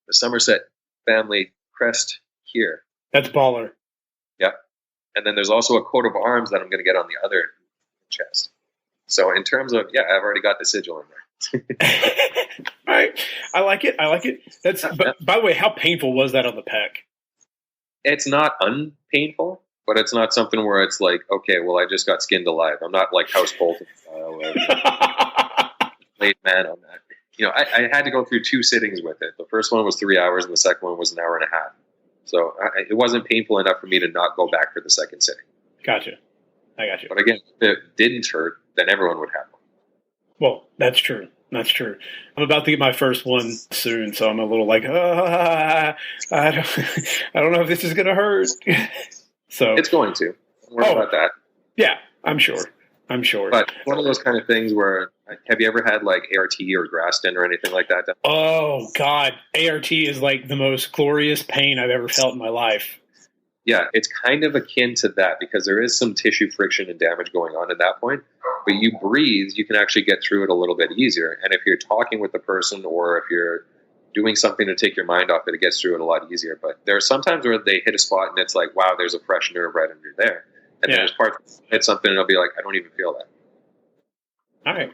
the Somerset family crest here. That's baller. Yeah. And then there's also a coat of arms that I'm going to get on the other chest. So in terms of, I've already got the sigil in there. All right. I like it. That's. But by the way, how painful was that on the pec? It's not unpainful, but it's not something where it's like, okay, well, I just got skinned alive. I'm not like House Bolton style. Late man on that. I had to go through 2 sittings with it. The first one was 3 hours, and the second one was an hour and a half. So it wasn't painful enough for me to not go back for the second sitting. Gotcha. I got you. But again, if it didn't hurt, then everyone would have one. Well, that's true. I'm about to get my first one soon, so I'm a little like, I don't know if this is going to hurt. So it's going to. Don't worry about that. Yeah, I'm sure. But one of those kind of things where, have you ever had like ART or Graston or anything like that? Oh, God. ART is like the most glorious pain I've ever felt in my life. Yeah, it's kind of akin to that, because there is some tissue friction and damage going on at that point. But you breathe, you can actually get through it a little bit easier. And if you're talking with the person, or if you're doing something to take your mind off it gets through it a lot easier. But there are some times where they hit a spot and it's like, wow, there's a fresh nerve right under there. And then there's parts hit something and it'll be like, I don't even feel that. All right.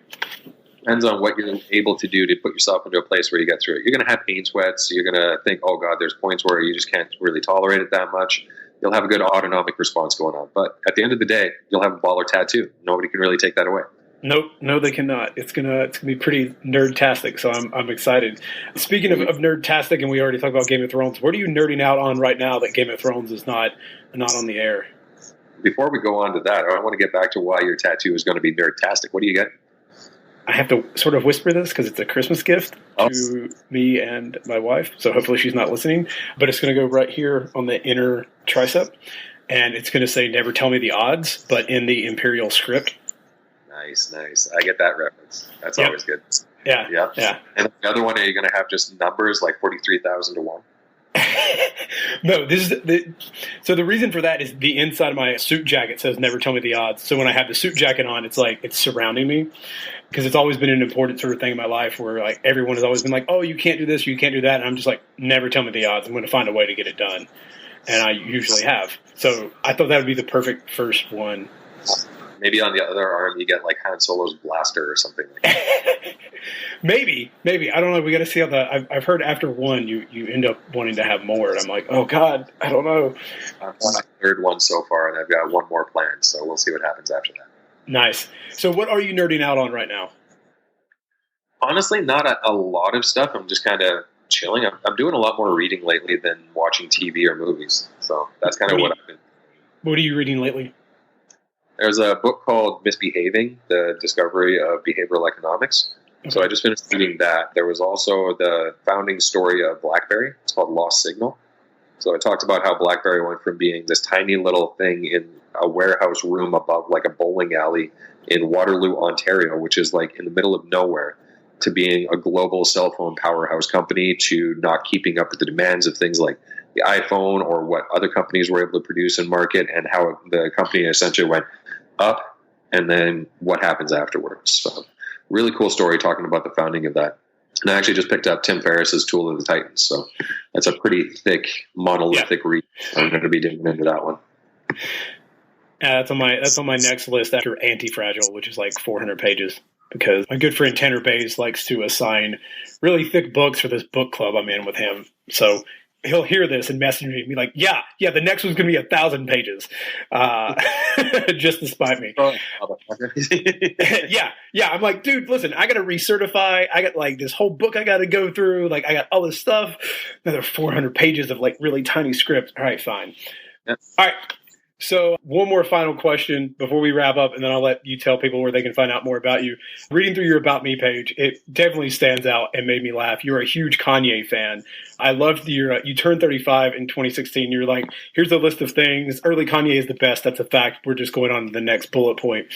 Depends on what you're able to do to put yourself into a place where you get through it. You're going to have pain sweats. You're going to think, oh God, there's points where you just can't really tolerate it that much. You'll have a good autonomic response going on. But at the end of the day, you'll have a baller tattoo. Nobody can really take that away. Nope, no, they cannot. It's gonna be pretty nerd-tastic, so I'm excited. Speaking of nerd-tastic, and we already talked about Game of Thrones, what are you nerding out on right now that Game of Thrones is not on the air? Before we go on to that, I want to get back to why your tattoo is going to be nerd-tastic. What do you get? I have to sort of whisper this because it's a Christmas gift to me and my wife, so hopefully she's not listening. But it's going to go right here on the inner tricep, and it's going to say, "Never tell me the odds," but in the Imperial script. Nice. I get that reference. That's always good. Yeah. And the other one, are you going to have just numbers like 43,000 to 1? No, so the reason for that is the inside of my suit jacket says "Never tell me the odds." So when I have the suit jacket on, it's like it's surrounding me, because it's always been an important sort of thing in my life where like everyone has always been like, "Oh, you can't do this, you can't do that," and I'm just like, "Never tell me the odds. I'm going to find a way to get it done," and I usually have. So I thought that would be the perfect first one. Maybe on the other arm you get like Han Solo's blaster or something like that. Maybe. I don't know. We got to see how I've heard after one you end up wanting to have more, and I'm like, oh God, I don't know. I've won a third one so far, and I've got one more planned, so we'll see what happens after that. Nice. So what are you nerding out on right now? Honestly, not a lot of stuff. I'm just kind of chilling. I'm doing a lot more reading lately than watching TV or movies, so that's kind of what I've been. What are you reading lately? There's a book called Misbehaving, The Discovery of Behavioral Economics. Okay. So I just finished reading that. There was also the founding story of BlackBerry. It's called Lost Signal. So it talks about how BlackBerry went from being this tiny little thing in a warehouse room above like a bowling alley in Waterloo, Ontario, which is like in the middle of nowhere, to being a global cell phone powerhouse company, to not keeping up with the demands of things like the iPhone or what other companies were able to produce and market, and how the company essentially went up and then what happens afterwards. So really cool story talking about the founding of that. And I actually just picked up Tim Ferriss's Tool of the Titans. So that's a pretty thick, monolithic read. I'm going to be digging into that one. That's on my next list after Anti-Fragile, which is like 400 pages. Because my good friend Tanner Bays likes to assign really thick books for this book club I'm in with him. So he'll hear this and message me and be like, yeah, the next one's going to be 1,000 pages. Just to spite me. Yeah. I'm like, dude, listen, I got to recertify. I got like this whole book I got to go through. Like I got all this stuff. Another 400 pages of like really tiny script. All right, fine. Yep. All right. So one more final question before we wrap up, and then I'll let you tell people where they can find out more about you. Reading through your About Me page, it definitely stands out and made me laugh. You're a huge Kanye fan. I loved you turned 35 in 2016. You're like, here's a list of things. Early Kanye is the best. That's a fact. We're just going on to the next bullet point.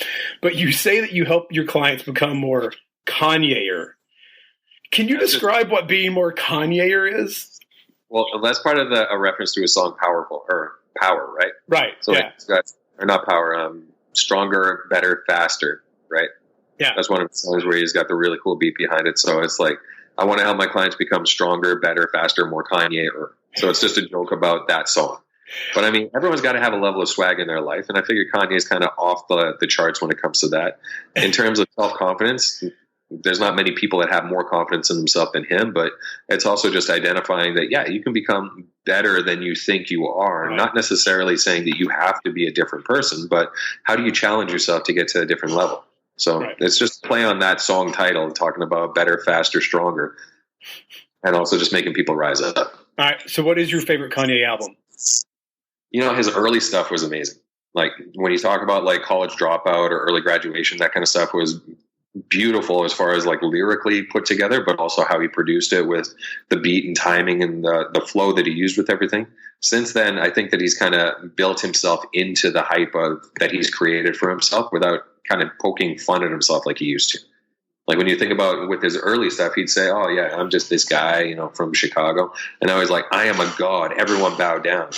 But you say that you help your clients become more Kanye-er. Can you describe what being more Kanye-er is? Well, that's part of a reference to his song Power, right? Right. So or not Power, Stronger, Better, Faster, right? Yeah. That's one of the songs where he's got the really cool beat behind it. So it's like, I want to help my clients become stronger, better, faster, more Kanye-er. So it's just a joke about that song. But I mean, everyone's got to have a level of swag in their life. And I figure Kanye's kind of off the charts when it comes to that. In terms of self-confidence, there's not many people that have more confidence in themselves than him, but it's also just identifying that, yeah, you can become better than you think you are. Right. Not necessarily saying that you have to be a different person, but how do you challenge yourself to get to a different level? So It's just play on that song title, talking about better, faster, stronger, and also just making people rise up. All right. So what is your favorite Kanye album? You know, his early stuff was amazing. Like when you talk about like College Dropout or Early Graduation, that kind of stuff was beautiful as far as like lyrically put together, but also how he produced it with the beat and timing and the flow that he used with everything. Since then, I think that he's kind of built himself into the hype of that he's created for himself without kind of poking fun at himself like he used to. Like when you think about with his early stuff, he'd say, oh yeah, I'm just this guy, you know, from Chicago. And I was like, I am a god. Everyone bow down.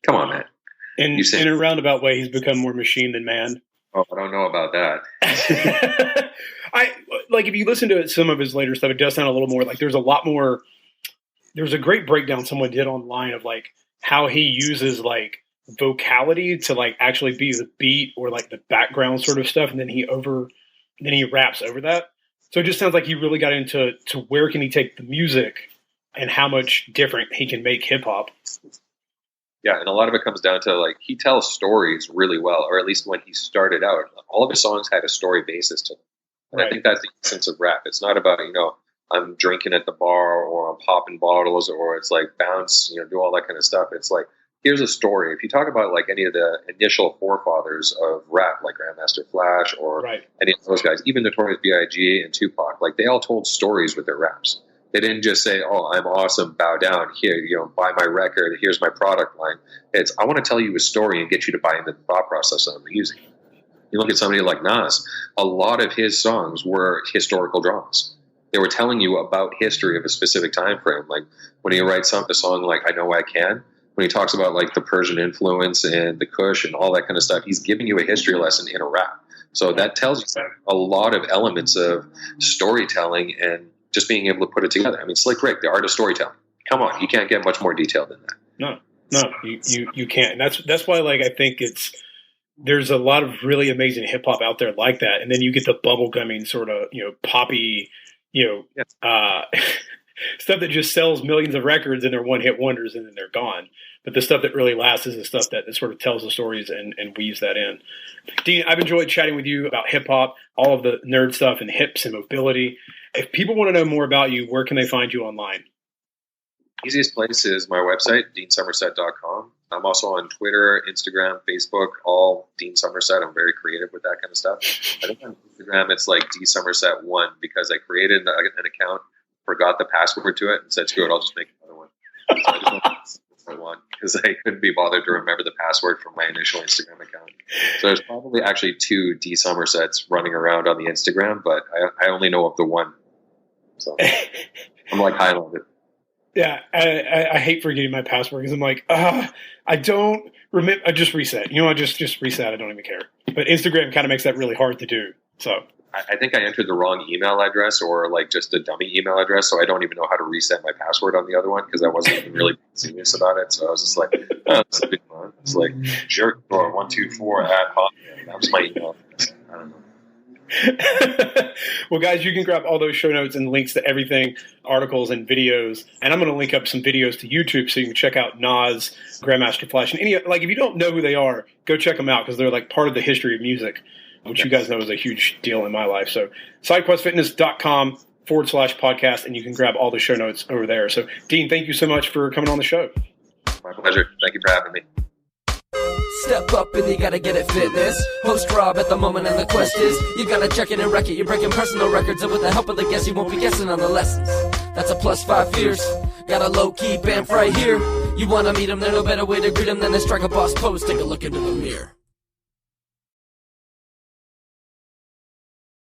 Come on, man. In a roundabout way, he's become more machine than man. Oh, I don't know about that. If you listen to some of his later stuff, it does sound a little more like there's a great breakdown someone did online of like how he uses like vocality to like actually be the beat or like the background sort of stuff. And then he raps over that. So it just sounds like he really got into where can he take the music and how much different he can make hip hop. Yeah, and a lot of it comes down to, like, he tells stories really well, or at least when he started out, all of his songs had a story basis to them. And I think that's the essence of rap. It's not about, you know, I'm drinking at the bar or I'm popping bottles or it's like bounce, you know, do all that kind of stuff. It's like, here's a story. If you talk about, like, any of the initial forefathers of rap, like Grandmaster Flash or any of those guys, even Notorious B.I.G. and Tupac, like, they all told stories with their raps. They didn't just say, oh, I'm awesome, bow down, here, you know, buy my record, here's my product line. It's, I want to tell you a story and get you to buy into the thought process that I'm using. You look at somebody like Nas, a lot of his songs were historical dramas. They were telling you about history of a specific time frame. Like when he writes a song like I Know I Can, when he talks about like the Persian influence and the Kush and all that kind of stuff, he's giving you a history lesson in a rap. So that tells you a lot of elements of storytelling and just being able to put it together. I mean, Slick Rick, the art of storytelling. Come on, you can't get much more detailed than that. No, you can't. And that's why, like, I think there's a lot of really amazing hip hop out there like that, and then you get the bubblegumming sort of, you know, poppy, you know, stuff that just sells millions of records and they're one hit wonders and then they're gone. But the stuff that really lasts is the stuff that sort of tells the stories and weaves that in. Dean, I've enjoyed chatting with you about hip hop, all of the nerd stuff and hips and mobility. If people want to know more about you, where can they find you online? Easiest place is my website, deansomerset.com. I'm also on Twitter, Instagram, Facebook, all Dean Somerset. I'm very creative with that kind of stuff. I think on Instagram it's like dsomerset1 because I created an account, forgot the password to it, and said, screw it, I'll just make another one. So I just want one because I couldn't be bothered to remember the password from my initial Instagram account. So there's probably actually 2 D Somersets running around on the Instagram, but I only know of the one. So I'm like Highlander. Yeah, I hate forgetting my password because I'm like, I don't remember. I just reset. You know, I just reset. I don't even care. But Instagram kind of makes that really hard to do. So I think I entered the wrong email address or like just a dummy email address, so I don't even know how to reset my password on the other one because I wasn't even really serious about it. So I was just like, it's like jerkdor124 at Hotmail. That was my email address. I don't know. Well, guys, you can grab all those show notes and links to everything, articles and videos. And I'm going to link up some videos to YouTube so you can check out Nas, Grandmaster Flash, and any, like, if you don't know who they are, go check them out because they're like part of the history of music, which you guys know is a huge deal in my life. So sidequestfitness.com/podcast, and you can grab all the show notes over there. So, Dean, thank you so much for coming on the show. My pleasure. Thank you for having me. Step up and you gotta get it fitness. Host Rob at the moment and the quest is you gotta check it and wreck it. You're breaking personal records and with the help of the guest you won't be guessing on the lessons. That's a +5 fierce. Got a low-key bamf right here. You wanna meet him, there's no better way to greet him than to strike a boss pose. Take a look into the mirror.